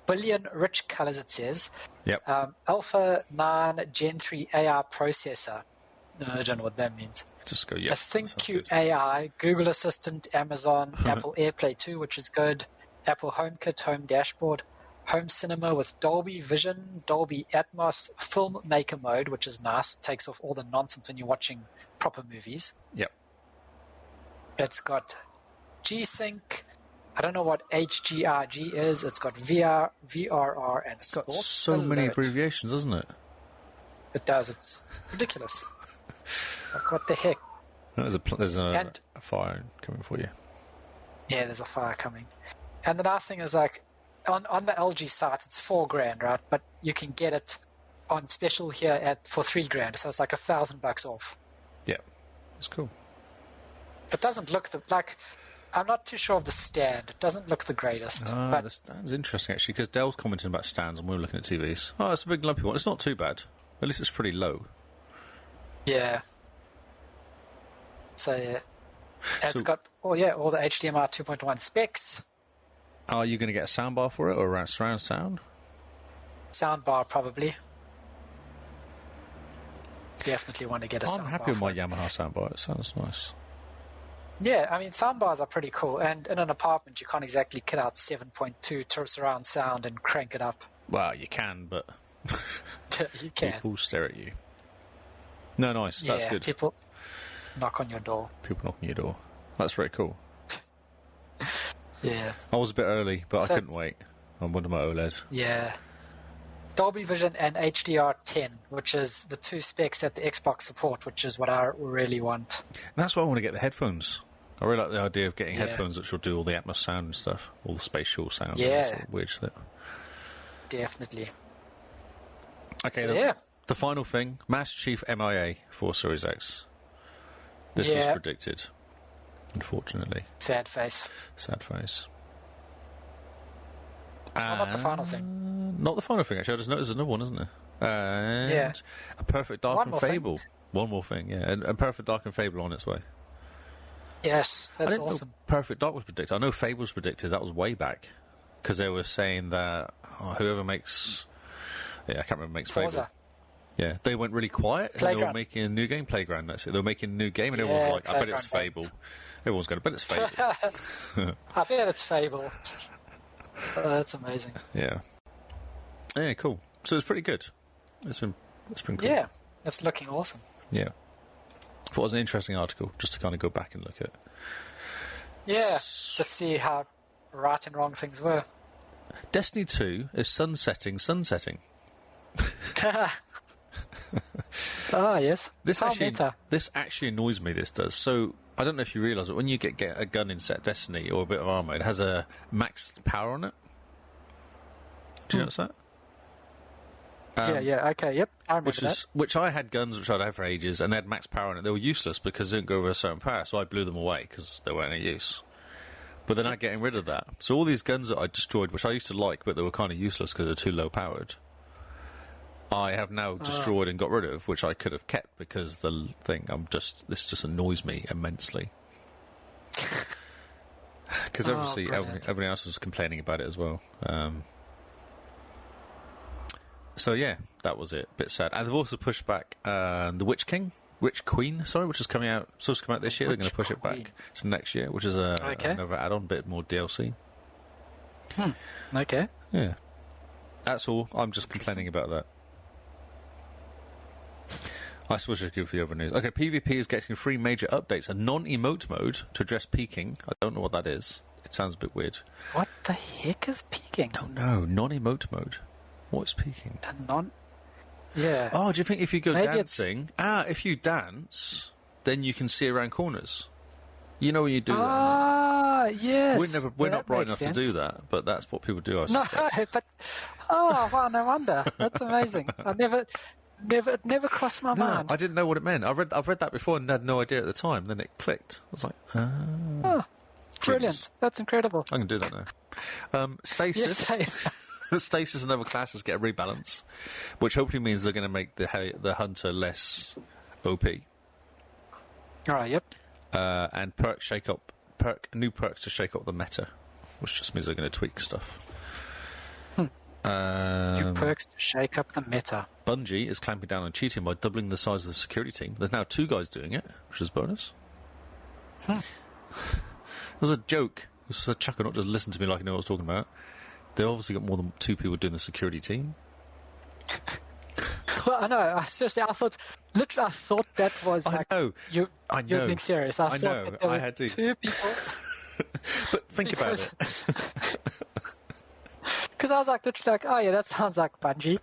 billion rich colors, it says. Yep. Alpha 9 Gen 3 AI processor. No, I don't know what that means. Just go, A ThinkQ AI, Google Assistant, Amazon, Apple AirPlay 2, which is good, Apple HomeKit, Home Dashboard, Home Cinema with Dolby Vision, Dolby Atmos, Filmmaker mode, which is nice. It takes off all the nonsense when you're watching proper movies. Yep. It's got G-Sync. I don't know what HGRG is. It's got VR, VRR, and It's got Sports so many Alert. abbreviations, doesn't it? It does. It's ridiculous. Like, what the heck? There's a fire coming for you. Yeah, there's a fire coming. And the nice thing is, like, on the LG site, it's $4,000, right? But you can get it on special here for $3,000. So it's like $1,000 off. Yeah, it's cool. It doesn't look like. I'm not too sure of the stand. It doesn't look the greatest. But the stand's interesting, actually, because Dell's commenting about stands and we were looking at TVs. Oh, it's a big lumpy one. It's not too bad. At least it's pretty low. yeah. So, yeah. And it's got, all the HDMI 2.1 specs. Are you going to get a soundbar for it or a surround sound? Soundbar, probably. Definitely want to get a soundbar. I'm happy with my Yamaha soundbar. It sounds nice. Yeah, I mean, soundbars are pretty cool. And in an apartment, you can't exactly kit out 7.2 to surround sound and crank it up. Well, you can, but You can. people stare at you. No, nice. Yeah, That's good. people knock on your door. People knock on your door. That's very cool. Yeah. I was a bit early, but So I couldn't wait. I'm one of my OLED. Yeah. Dolby Vision and HDR10, which is the two specs that the Xbox support, which is what I really want. And that's why I want to get the headphones. I really like the idea of getting Yeah. headphones which will do all the Atmos sound and stuff, all the spatial sound. Yeah. And that sort of weird shit. Definitely. Okay, So, the, yeah. the final thing, Master Chief MIA for Series X. This was Yeah. predicted, unfortunately. Sad face. Sad face. Not the final thing. Not the final thing, actually. I just noticed there's another one, isn't there? And Yeah. A Perfect Dark One and more thing. Fable. One more thing, yeah. And A Perfect Dark and Fable on its way. Yes, I that's didn't awesome. know Perfect Dark was predicted. I know Fable was predicted. That was way back. Because they were saying that whoever makes... Yeah, I can't remember makes Fable. Forza. Yeah, they went really quiet and they were Playground. making a new game. Playground, that's it. They were making a new game and everyone's Yeah, like, I bet it's Playground. Fable. Everyone's going, I bet it's Fable. I bet it's Fable. That's amazing. Yeah. Yeah, cool. So it's pretty good. It's been cool. Yeah, it's looking awesome. Yeah. Thought it was an interesting article, just to kind of go back and look at. Yeah, just see how right and wrong things were. Destiny 2 is sunsetting. Oh, yes. This How actually, meta. this actually annoys me, this does. So, I don't know if you realise, but when you get a gun in set Destiny or a bit of armour, it has a max power on it. Do you notice that? Yeah, okay, yep. I remember Which I had guns which I'd had for ages, and they had max power on it. They were useless because they didn't go over a certain power, so I blew them away because they weren't any use. But they're not getting rid of that. So all these guns that I destroyed, which I used to like, but they were kind of useless because they're too low powered, I have now destroyed and got rid of, which I could have kept because the thing, this just annoys me immensely. Because obviously everybody else was complaining about it as well. So yeah, that was it. Bit sad. And they've also pushed back the Witch Queen, which is supposed to come out this year. They're going to push it back to next year, which is another add-on, bit more DLC. Okay. Yeah. That's all. I'm just complaining about that. I suppose it's good for the other news. Okay, PvP is getting 3 major updates. A non-emote mode to address peeking. I don't know what that is. It sounds a bit weird. What the heck is peeking? Don't know. Non-emote mode. What's peeking? Yeah. Oh, do you think if you go Maybe dancing... if you dance, then you can see around corners. You know when you do that. Ah, yes. We're not bright makes enough to do that, but that's what people do, I No, suspect. but... Oh, wow, no wonder. That's amazing. It never crossed my mind. I didn't know what it meant. I've read that before and had no idea at the time. Then it clicked. I was like, Oh, brilliant. Genius. That's incredible. I can do that now. Stasis. Yes, Stasis and other classes get a rebalance, which hopefully means they're going to make the hunter less OP. All right, yep. And new perks to shake up the meta, which just means they're going to tweak stuff. New perks to shake up the meta. Bungie is clamping down on cheating by doubling the size of the security team. There's now 2 guys doing it, which is a bonus. It was a joke. It was just a chuckle, not just listen to me like I know what I was talking about. They've obviously got more than 2 people doing the security team. Well, I know. I thought that was I know. You're being serious. I know. thought that there I were had to. 2 people. But think about it. Because I was literally oh yeah, that sounds like Bungie.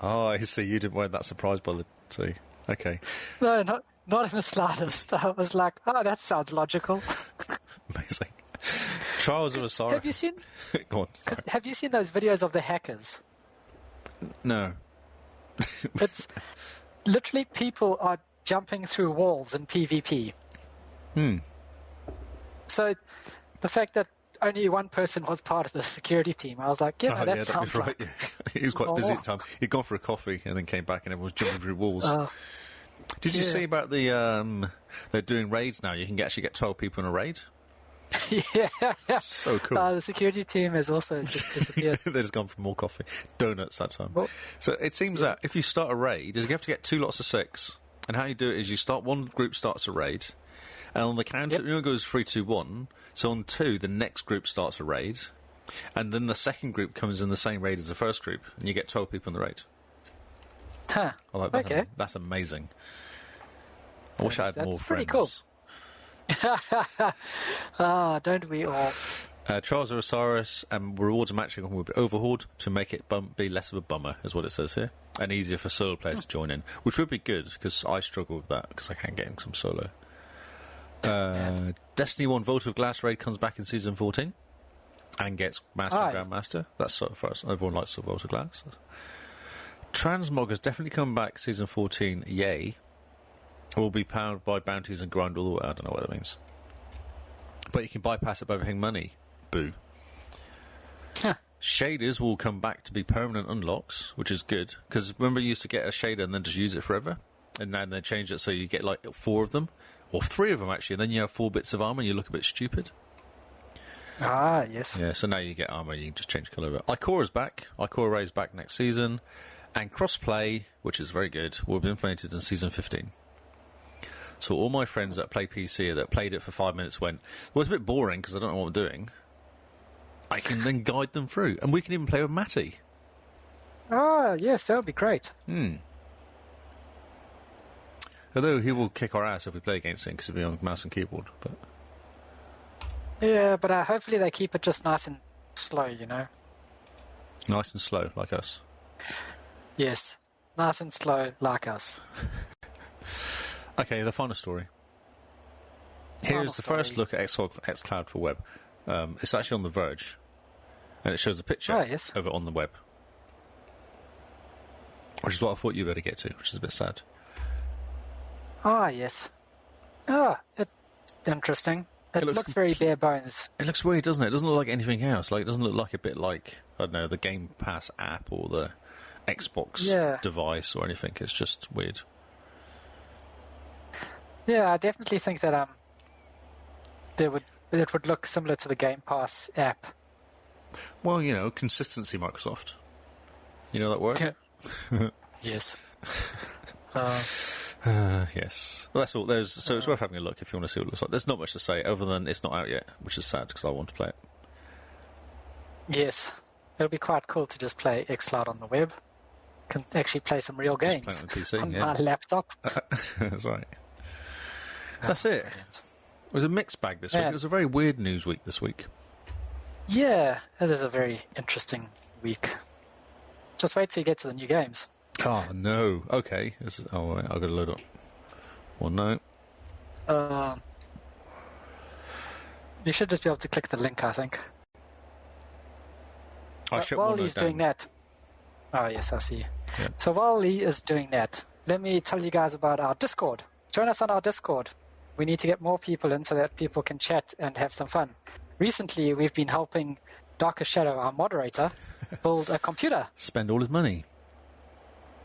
Oh, I see. You weren't that surprised by the 2. Okay. No, not in the slightest. I was like, oh, that sounds logical. Amazing. Trials of Osiris. Have you seen? Go on. Have you seen those videos of the hackers? No. It's literally people are jumping through walls in PvP. So the fact that only one person was part of the security team, I was like, that sounds right. like... He was quite busy at the time. He'd gone for a coffee and then came back and everyone was jumping through walls. Did you see about the... they're doing raids now. You can actually get 12 people in a raid. Yeah. So cool. The security team has also just disappeared. They've just gone for more coffee. Donuts that time. Well, so it seems that if you start a raid, you have to get 2 lots of 6. And how you do it is one group starts a raid, And on the counter, Yep. it goes 3, 2, 1. So on 2, the next group starts a raid. And then the second group comes in the same raid as the first group. And you get 12 people in the raid. Huh. Okay. That's amazing. I wish I had more That's pretty friends. Cool. Don't we all? Trials of Osiris and rewards are matching with Overhauled to make it be less of a bummer, is what it says here. And easier for solo players to join in, which would be good, because I struggle with that, because I can't get in some solo. Destiny 1 Vault of Glass raid comes back in Season 14 and gets Master and Grandmaster. That's so far. Everyone likes the Vault of Glass. Transmog has definitely come back Season 14, yay. Will be powered by bounties and grind all the way. I don't know what that means. But you can bypass it by paying money. Boo. Shaders will come back to be permanent unlocks, which is good. Because remember, you used to get a shader and then just use it forever? And now they changed it so you get like 4 of them. Or 3 of them, actually. And then you have 4 bits of armour and you look a bit stupid. Ah, yes. Yeah, so now you get armour, you can just change colour of it. Ikora's back. Ikora Ray's back next season. And crossplay, which is very good, will be implemented in Season 15. So all my friends that play PC that played it for 5 minutes went, well, it's a bit boring because I don't know what I'm doing. I can then guide them through. And we can even play with Matty. Ah, yes, that would be great. Although he will kick our ass if we play against him because he'll be on mouse and keyboard. But Yeah, but hopefully they keep it just nice and slow, you know? nice and slow, like us. Yes, nice and slow like us. Okay, the final story. Here's the first look at xCloud for web. It's actually on The Verge. And it shows a picture of it on the web. Which is what I thought you better get to, which is a bit sad. Ah, yes. It's interesting. It looks very bare bones. It looks weird, doesn't it? It doesn't look like anything else. Like, it doesn't look like a bit like, I don't know, the Game Pass app or the Xbox device or anything. It's just weird. Yeah, I definitely think that it would look similar to the Game Pass app. Well, you know, consistency, Microsoft. You know that word? Yes. Yes. Well, that's all. So it's worth having a look if you want to see what it looks like. There's not much to say other than it's not out yet, which is sad because I want to play it. Yes. It'll be quite cool to just play xCloud on the web. Can actually play some real games play it on PC, on my laptop. That's right. That's it. Brilliant. It was a mixed bag this week. It was a very weird news week this week. Yeah, it is a very interesting week. Just wait till you get to the new games. Oh, no. Okay. Wait, I've got to load up. Well, no. You should just be able to click the link, I think. While he's doing that... Oh, yes, I see. Yeah. So while he is doing that, let me tell you guys about our Discord. Join us on our Discord. We need to get more people in so that people can chat and have some fun. Recently, we've been helping Darkest Shadow, our moderator, build a computer. Spend all his money.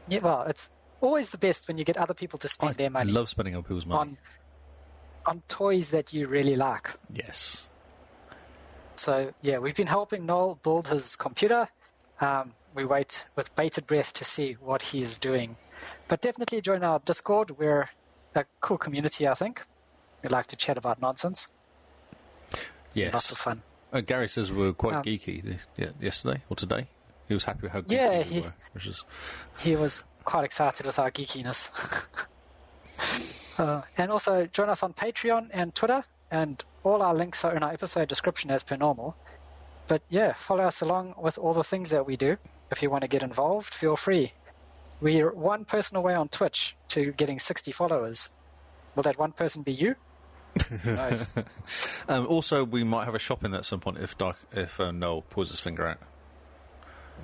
Yeah, well, it's always the best when you get other people to spend their money. I love spending other people's money. On toys that you really like. Yes. So, yeah, we've been helping Noel build his computer. We wait with bated breath to see what he's doing. But definitely join our Discord. We're a cool community, I think. We like to chat about nonsense. Yes. Lots of fun. Gary says we're quite geeky yesterday or today. He was happy with how geeky we were. He was quite excited with our geekiness. And also join us on Patreon and Twitter, and all our links are in our episode description as per normal. But yeah, follow us along with all the things that we do. If you want to get involved, feel free. We're one person away on Twitch to getting 60 followers. Will that one person be you? Who knows? Also, we might have a shop in there at some point if Noel pulls his finger out.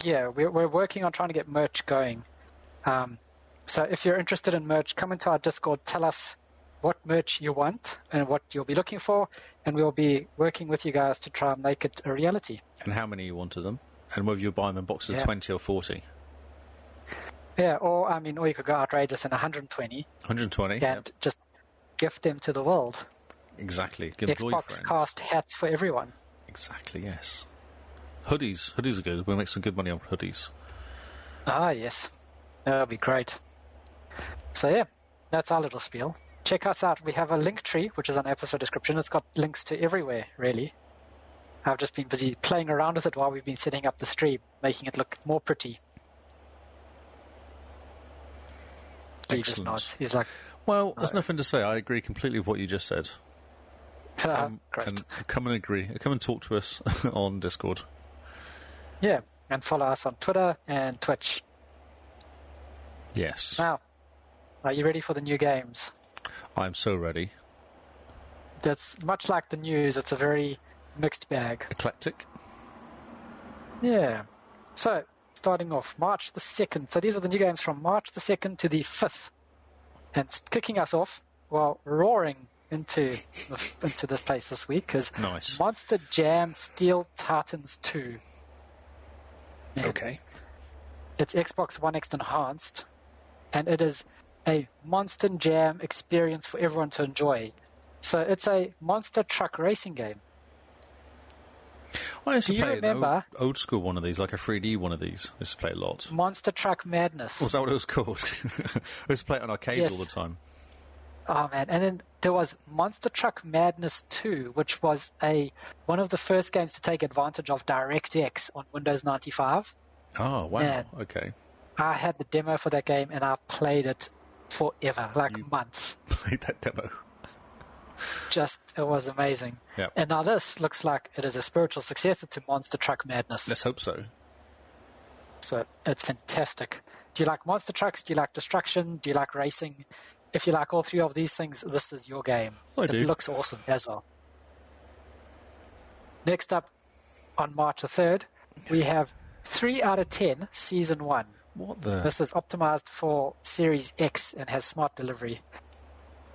Yeah, we're working on trying to get merch going. So if you're interested in merch, come into our Discord, tell us what merch you want and what you'll be looking for, and we'll be working with you guys to try and make it a reality. And how many you want of them, and whether you buy them in boxes of 20 or 40. Yeah, or you could go outrageous and 120. 120, and just gift them to the world. Exactly. Give Xbox cast hats for everyone. Exactly, yes. Hoodies are good. We'll make some good money on hoodies. Ah, yes. That would be great. So yeah, that's our little spiel. check us out. We have a link tree, which is on episode description. It's got links to everywhere, really. I've just been busy playing around with it while we've been setting up the stream, making it look more pretty. He just nods. He's like, well, there's nothing to say. I agree completely with what you just said. Great. Come and agree. Come and talk to us on Discord. Yeah, and follow us on Twitter and Twitch. Yes. Now, are you ready for the new games? I'm so ready. That's much like the news. It's a very mixed bag. Eclectic? Yeah. So, starting off, March the 2nd. So these are the new games from March the 2nd to the 5th. And kicking us off, well, roaring into this place this week is nice. Monster Jam Steel Titans 2. Yeah. Okay. It's Xbox One X enhanced, and it is a Monster Jam experience for everyone to enjoy. So it's a monster truck racing game. I used to play remember an old school one of these, like a 3D one of these. I used to play a lot. Monster Truck Madness. Was that what it was called? I used to play it on arcades all the time. Oh, man. And then there was Monster Truck Madness 2, which was one of the first games to take advantage of DirectX on Windows 95. Oh, wow. And okay. I had the demo for that game, and I played it forever, months. Played that demo. It was amazing. Yep. And now this looks like it is a spiritual successor to Monster Truck Madness. Let's hope so. So it's fantastic. Do you like monster trucks? Do you like destruction? Do you like racing? If you like all three of these things, this is your game. I do. It looks awesome as well. Next up, on March the 3rd, we have 3 out of 10 Season 1. What the? This is optimized for Series X and has smart delivery.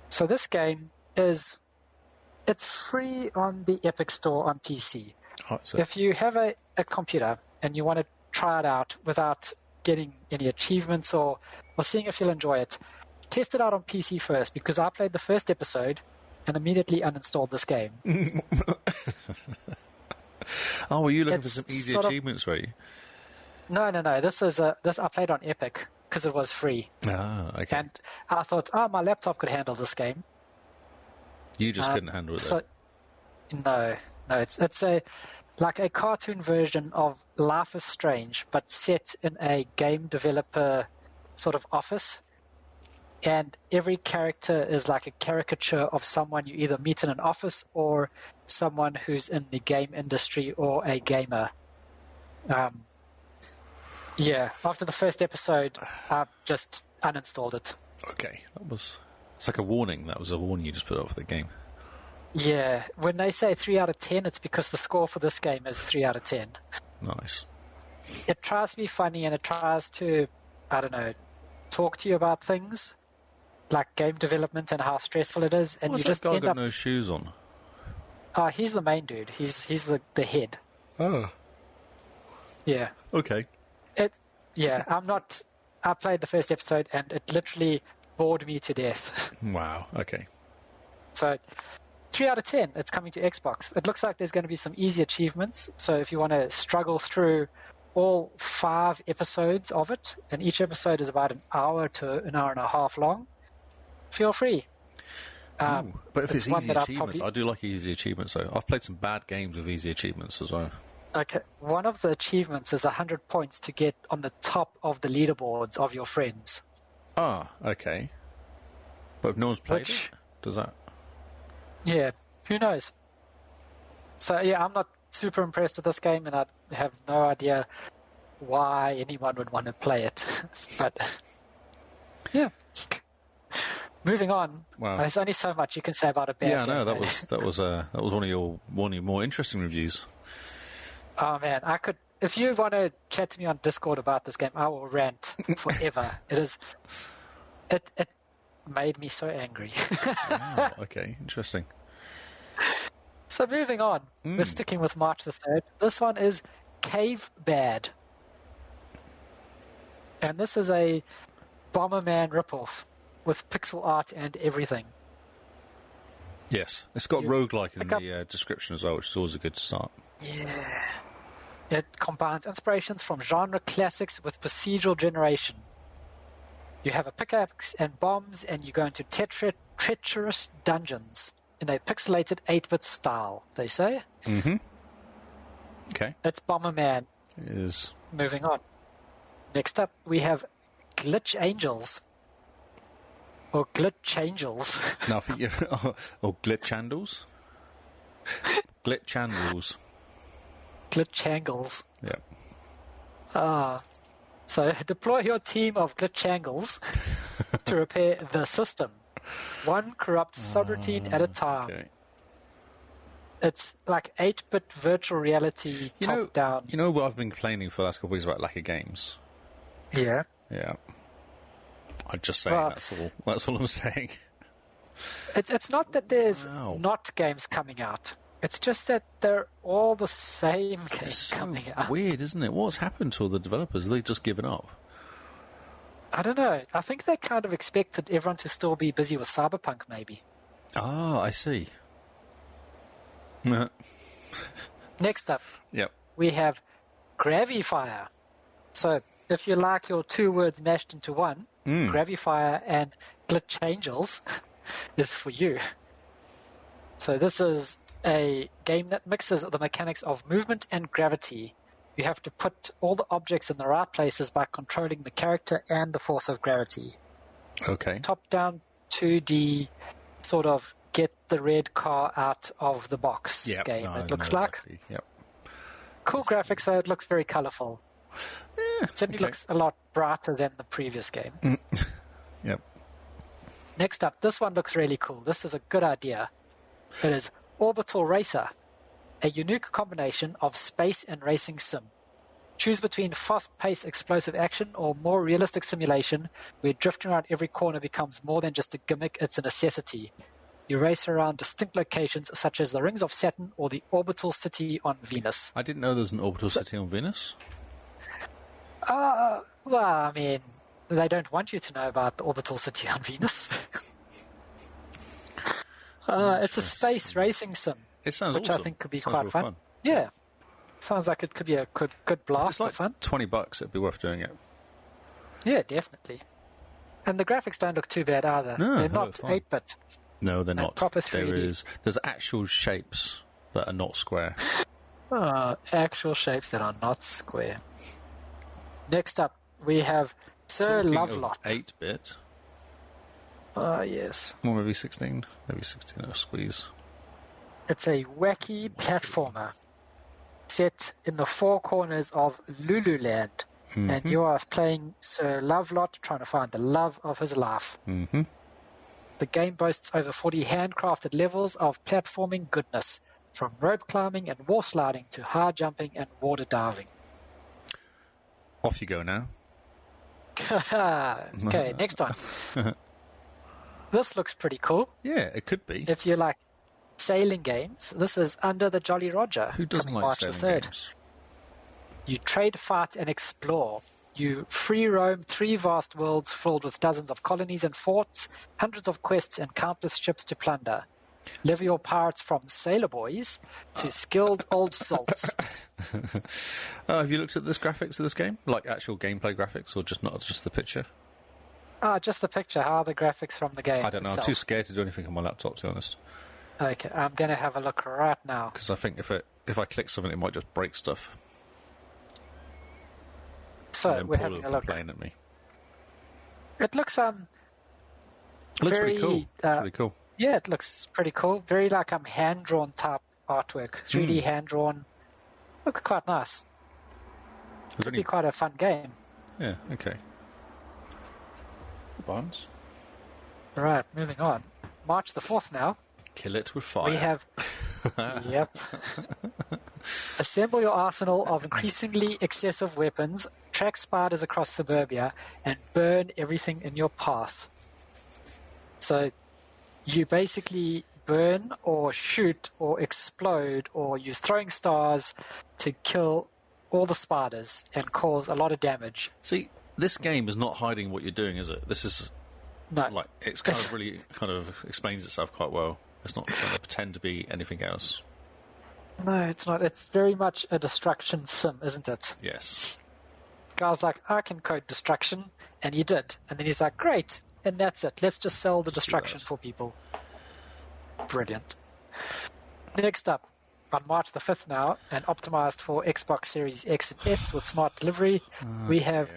So this game it's free on the Epic Store on PC. Oh, if you have a computer and you want to try it out without getting any achievements or seeing if you'll enjoy it, test it out on PC first, because I played the first episode and immediately uninstalled this game. Oh, were you looking for some easy achievements, were you? No. This I played on Epic because it was free. Ah, okay. And I thought, my laptop could handle this game. You just couldn't handle it, though. No. It's like a cartoon version of Life is Strange, but set in a game developer sort of office. And every character is like a caricature of someone you either meet in an office or someone who's in the game industry or a gamer. After the first episode, I just uninstalled it. Okay, it's like a warning. That was a warning you just put up for the game. Yeah, when they say 3 out of 10, it's because the score for this game is 3 out of 10. Nice. It tries to be funny and it tries to, talk to you about things like game development and how stressful it is. And What's you just that guy end got up. No shoes on? He's the main dude. He's the head. Oh. Yeah. Okay. I played the first episode and it literally bored me to death. Wow. Okay. So 3 out of 10, it's coming to Xbox. It looks like there's going to be some easy achievements. So if you want to struggle through all 5 episodes of it, and each episode is about an hour to an hour and a half long, feel free. But if it's easy achievements, I do like easy achievements, though. I've played some bad games with easy achievements as well. Okay, one of the achievements is 100 points to get on the top of the leaderboards of your friends. Ah, okay. But if no one's played it, does that? Yeah, who knows? So, yeah, I'm not super impressed with this game, and I have no idea why anyone would want to play it. But, yeah. Moving on. Wow. There's only so much you can say about a bad game. Yeah, no, that was one of your more interesting reviews. Oh, man, I could... If you want to chat to me on Discord about this game, I will rant forever. It made me so angry. Oh, okay, interesting. So moving on, we're sticking with March the 3rd. This one is Cave Bad. And this is a Bomberman ripoff with pixel art and everything. Yes, it's got roguelike in the description as well, which is always a good start. Yeah. It combines inspirations from genre classics with procedural generation. You have a pickaxe and bombs, and you go into treacherous dungeons in a pixelated 8-bit style, they say. Mm-hmm. Okay. It's Bomberman. It is. Moving on. Next up, we have Glitch Angels. Or Glitch Angels. No, I think or Glitch Handles. Glitch Handles. Glitch Angles. Yeah. So deploy your team of Glitch Angles to repair the system. One corrupt subroutine at a time. Okay. It's like 8-bit virtual reality top-down. You know what I've been complaining for the last couple of weeks about lack of games? Yeah. Yeah. I'm just saying, that's all I'm saying. It's not that there's not games coming out. It's just that they're all the same games coming out. Weird, isn't it? What's happened to all the developers? Are they just given up? I don't know. I think they kind of expected everyone to still be busy with Cyberpunk, maybe. Ah, I see. Next up, Yep. we have Gravifire. So if you like your two words mashed into one, Gravifire and Glitch Angels is for you. So this is a game that mixes the mechanics of movement and gravity. You have to put all the objects in the right places by controlling the character and the force of gravity. Okay. Top-down 2D sort of get the red car out of the box game, it looks like. Exactly. Yep. Cool graphics, though. It looks very colourful. Yeah, Certainly looks a lot brighter than the previous game. Yep. Next up, this one looks really cool. This is a good idea. It is Orbital Racer, a unique combination of space and racing sim. Choose between fast-paced explosive action or more realistic simulation where drifting around every corner becomes more than just a gimmick, it's a necessity. You race around distinct locations such as the rings of Saturn or the orbital city on Venus. I didn't know there was an orbital city on Venus. Well, I mean, they don't want you to know about the orbital city on Venus. It's a space racing sim. It sounds which awesome. I think could be Sounds quite real fun. Yeah. Sounds like it could be a good blast If of fun. it's like $20, it'd be worth doing it. Yeah, definitely. And the graphics don't look too bad either. No, they're they not look fine. 8-bit. No, they're not. Proper 3D. There's actual shapes that are not square. Actual shapes that are not square. Next up, we have Sir Talking Lovelot. of 8-bit. Yes. Or maybe 16. Maybe 16 at a squeeze. It's a wacky platformer set in the four corners of Lululand. Mm-hmm. And you are playing Sir Lovelot, trying to find the love of his life. Mm-hmm. The game boasts over 40 handcrafted levels of platforming goodness, from rope climbing and wall sliding to high jumping and water diving. Off you go now. Okay, next one. This looks pretty cool. Yeah, it could be. If you like sailing games, this is Under the Jolly Roger. Who doesn't coming like March sailing 3rd. games? You trade, fight, and explore. You free roam 3 vast worlds filled with dozens of colonies and forts, hundreds of quests, and countless ships to plunder. Level your pirates from sailor boys to skilled old salts. Have you looked at this graphics of this game? Like actual gameplay graphics, or just the picture? Just the picture. How are the graphics from the game? I don't know. itself? I'm too scared to do anything on my laptop, to be honest. Okay, I'm going to have a look right now. Because I think if I click something, it might just break stuff. So we're having a look. Playing at me. It looks It looks very pretty cool. Pretty cool. Yeah, it looks pretty cool. Very like hand drawn type artwork, 3D hand drawn. Looks quite nice. Could be quite a fun game. Yeah. Okay. Bonds. Right, moving on. March the 4th now. Kill it with fire. We have. Yep. Assemble your arsenal of increasingly excessive weapons, track spiders across suburbia, and burn everything in your path. So you basically burn or shoot or explode or use throwing stars to kill all the spiders and cause a lot of damage. See, this game is not hiding what you're doing, is it? This is it's kind of really kind of explains itself quite well. It's not trying to pretend to be anything else. No, it's not. It's very much a destruction sim, isn't it? Yes. The guy's like, I can code destruction, and he did. And then he's like, great, and that's it. Let's just sell the Just do destruction that. for people. Brilliant. Next up, on March the 5th now, and optimized for Xbox Series X and S with smart delivery, we have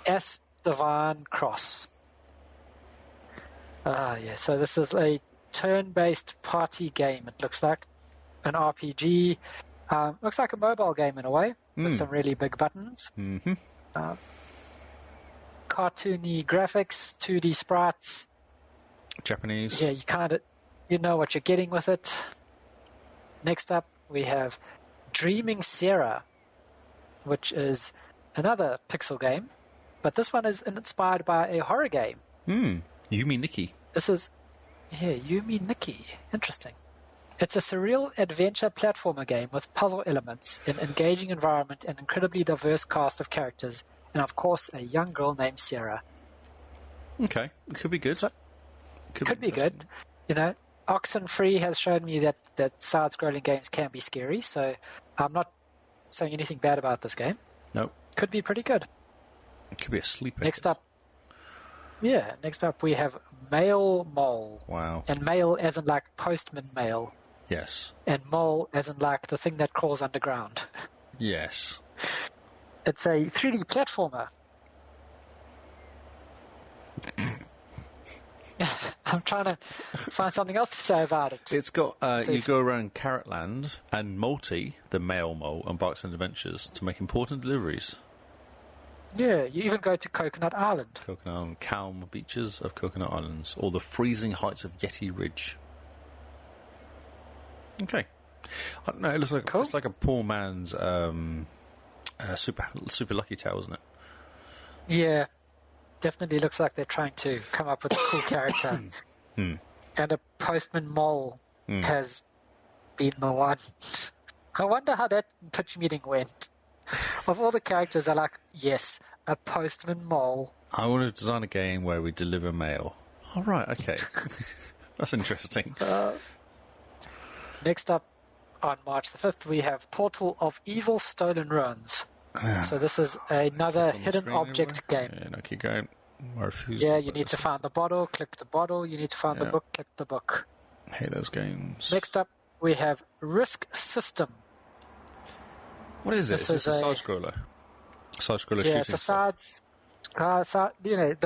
S Divine Cross. Yeah, so this is a turn-based party game, it looks like. An RPG. Looks like a mobile game in a way, with some really big buttons. Mm-hmm. Cartoony graphics, 2D sprites. Japanese. Yeah, you know what you're getting with it. Next up, we have Dreaming Sarah, which is another pixel game, but this one is inspired by a horror game. Yumi Nikki. This is, Yumi Nikki. Interesting. It's a surreal adventure platformer game with puzzle elements, an engaging environment, an incredibly diverse cast of characters, and of course, a young girl named Sarah. Okay, it could be good. So, could be good. You know, Oxenfree has shown me that side-scrolling games can be scary, so I'm not saying anything bad about this game. Nope. Could be pretty good. It could be a sleeper. Next up we have Mail Mole. Wow. And mail as in like postman mail. Yes. And mole as in like the thing that crawls underground. Yes. It's a 3D platformer. I'm trying to find something else to say about it. It's got, you go around Carrotland and Multi, the mail mole, embarks on adventures to make important deliveries. Yeah, you even go to Coconut Island. Coconut Island, calm beaches of Coconut Islands, or the freezing heights of Yeti Ridge. Okay. I don't know, it looks like Cool. It's like a poor man's super Lucky Tale, isn't it? Yeah, definitely looks like they're trying to come up with a cool character. And a postman mole has been the one. I wonder how that pitch meeting went. Of all the characters, they're like, yes, a postman mole. I want to design a game where we deliver mail. All right, okay. That's interesting. Next up, on March the 5th, we have Portal of Evil Stolen Ruins. So this is another hidden object game. Yeah, no, keep going. I refuse Yeah, to you play need to this find the bottle, click the bottle. You need to find the book, click the book. one. I hate those games. Next up, we have Risk System. What is it? This Is this is a a- side-scroller? Side-scroller Yeah, shooting it's a stuff.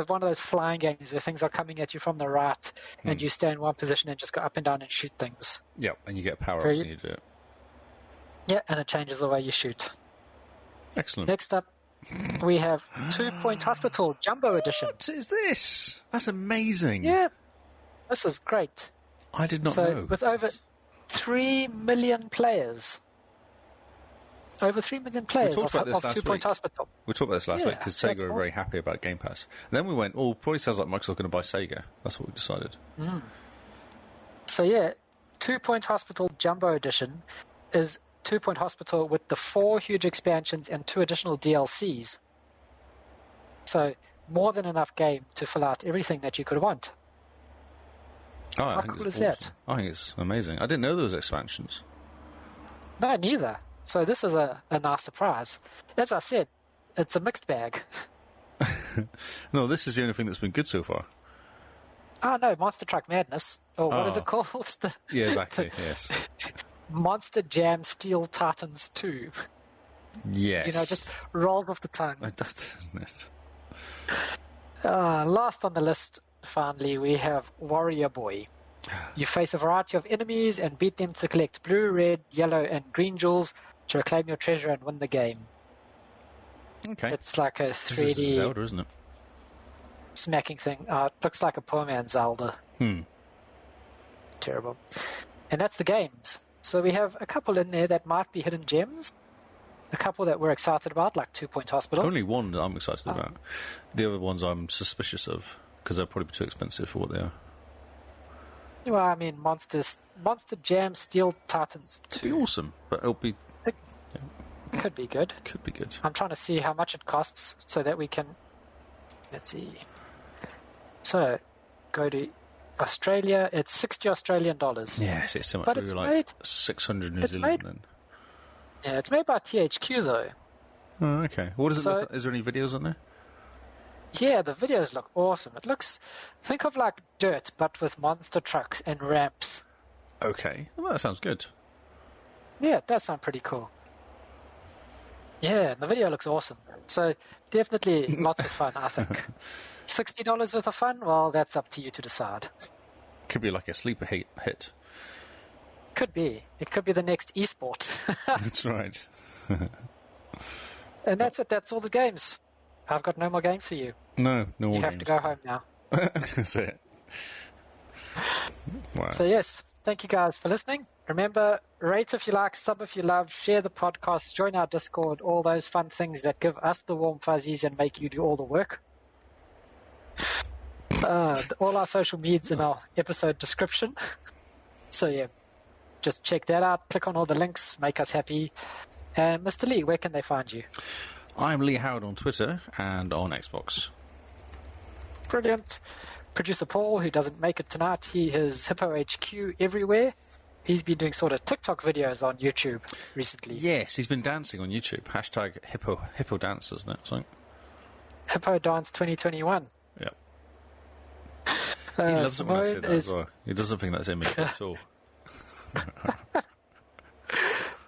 one of those flying games where things are coming at you from the right, and you stay in one position and just go up and down and shoot things. Yep, and you get power-ups Very- when you do it. Yeah, and it changes the way you shoot. Excellent. Next up, we have 2 Point Hospital Jumbo Edition. What is this? That's amazing. Yeah, this is great. I did not So know. with over 3 million players. Over 3 million players talked about this of last 2 Point week. Hospital. We talked about this last Yeah, week because Sega that's were very awesome. happy about Game Pass. And then we went, oh, probably sounds like Microsoft going to buy Sega. That's what we decided. So yeah, 2 Point Hospital Jumbo Edition is 2 Point Hospital with the 4 huge expansions and 2 additional DLCs. So more than enough game to fill out everything that you could want. Oh, I How think cool it's is that? awesome. I think it's amazing. I didn't know there was expansions. No, neither. So this is a nice surprise. As I said, it's a mixed bag. No, this is the only thing that's been good so far. Oh no, Monster Truck Madness. Or what is Oh. it called? Yeah, exactly, yes. Monster Jam Steel Titans 2. Yes. You know, just rolls off the tongue. It does, doesn't it? Last on the list, finally, we have Warrior Boy. You face a variety of enemies and beat them to collect blue, red, yellow, and green jewels to reclaim your treasure and win the game. Okay. It's like a This is 3D Zelda, isn't it? smacking thing. It looks like a poor man's Zelda. Terrible. And that's the games. So we have a couple in there that might be hidden gems. A couple that we're excited about, like 2 Point Hospital. Only one that I'm excited about. The other ones I'm suspicious of because they're probably too expensive for what they are. Well, I mean, Monster Jam Steel Titans It'll be 2 awesome, but it'll be could be good. could be good. I'm trying to see how much it costs so that we can... Let's see. So, go to Australia. It's 60 Australian dollars. Yes, it's too much. But We it's were like made- 600 New it's Zealand made- then. Yeah, it's made by THQ, though. Oh, okay. What does it So- look like? Is there any videos on there? Yeah, the videos look awesome. It looks, think of like dirt, but with monster trucks and ramps. Okay, well, that sounds good. Yeah, it does sound pretty cool. Yeah, the video looks awesome. So definitely lots of fun, I think. $60 worth of fun? Well, that's up to you to decide. Could be like a sleeper hit. Could be. It could be the next esport. That's right. And that's it. That's all the games. I've got no more games for you. No more You have games. to go home now. That's it. Wow. So yes, thank you guys for listening. Remember, rate if you like, sub if you love, share the podcast, join our Discord, all those fun things that give us the warm fuzzies and make you do all the work. All our social medias in our episode description. So yeah, just check that out. Click on all the links, make us happy. And Mr. Lee, where can they find you? I'm Lee Howard on Twitter and on Xbox. Brilliant. Producer Paul, who doesn't make it tonight, he is Hippo HQ everywhere. He's been doing sort of TikTok videos on YouTube recently. Yes, he's been dancing on YouTube. Hashtag hippo dance, isn't it? Something. Hippo Dance 2021. Yeah. He loves it when I say that as is well. He doesn't think that's in me at all.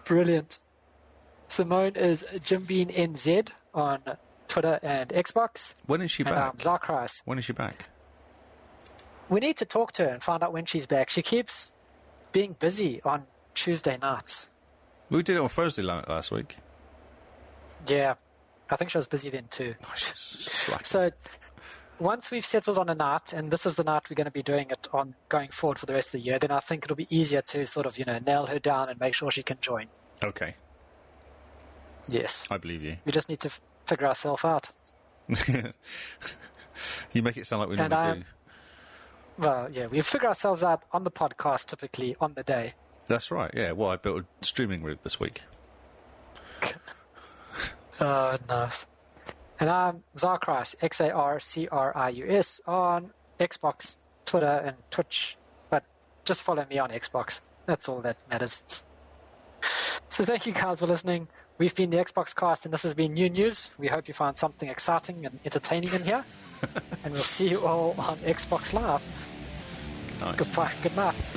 brilliant. Simone is Jimbean NZ on Twitter and Xbox. When is she and back? Zarkreis. When is she back? We need to talk to her and find out when she's back. She keeps being busy on Tuesday nights. We did it on Thursday last week. Yeah, I think she was busy then too. Oh, she's slack. So once we've settled on a night, and this is the night we're going to be doing it on going forward for the rest of the year, then I think it'll be easier to sort of, nail her down and make sure she can join. Okay. Yes. I believe you. We just need to figure ourselves out. You make it sound like we And normally do. Well, yeah, we figure ourselves out on the podcast typically on the day. That's right, yeah. Well, I built a streaming route this week. Oh, nice. And I'm Zarkreis, Xarcrius, on Xbox, Twitter, and Twitch. But just follow me on Xbox. That's all that matters. So thank you guys for listening. We've been the Xbox Cast, and this has been New News. We hope you found something exciting and entertaining in here. And we'll see you all on Xbox Live. Nice. Goodbye. Good night.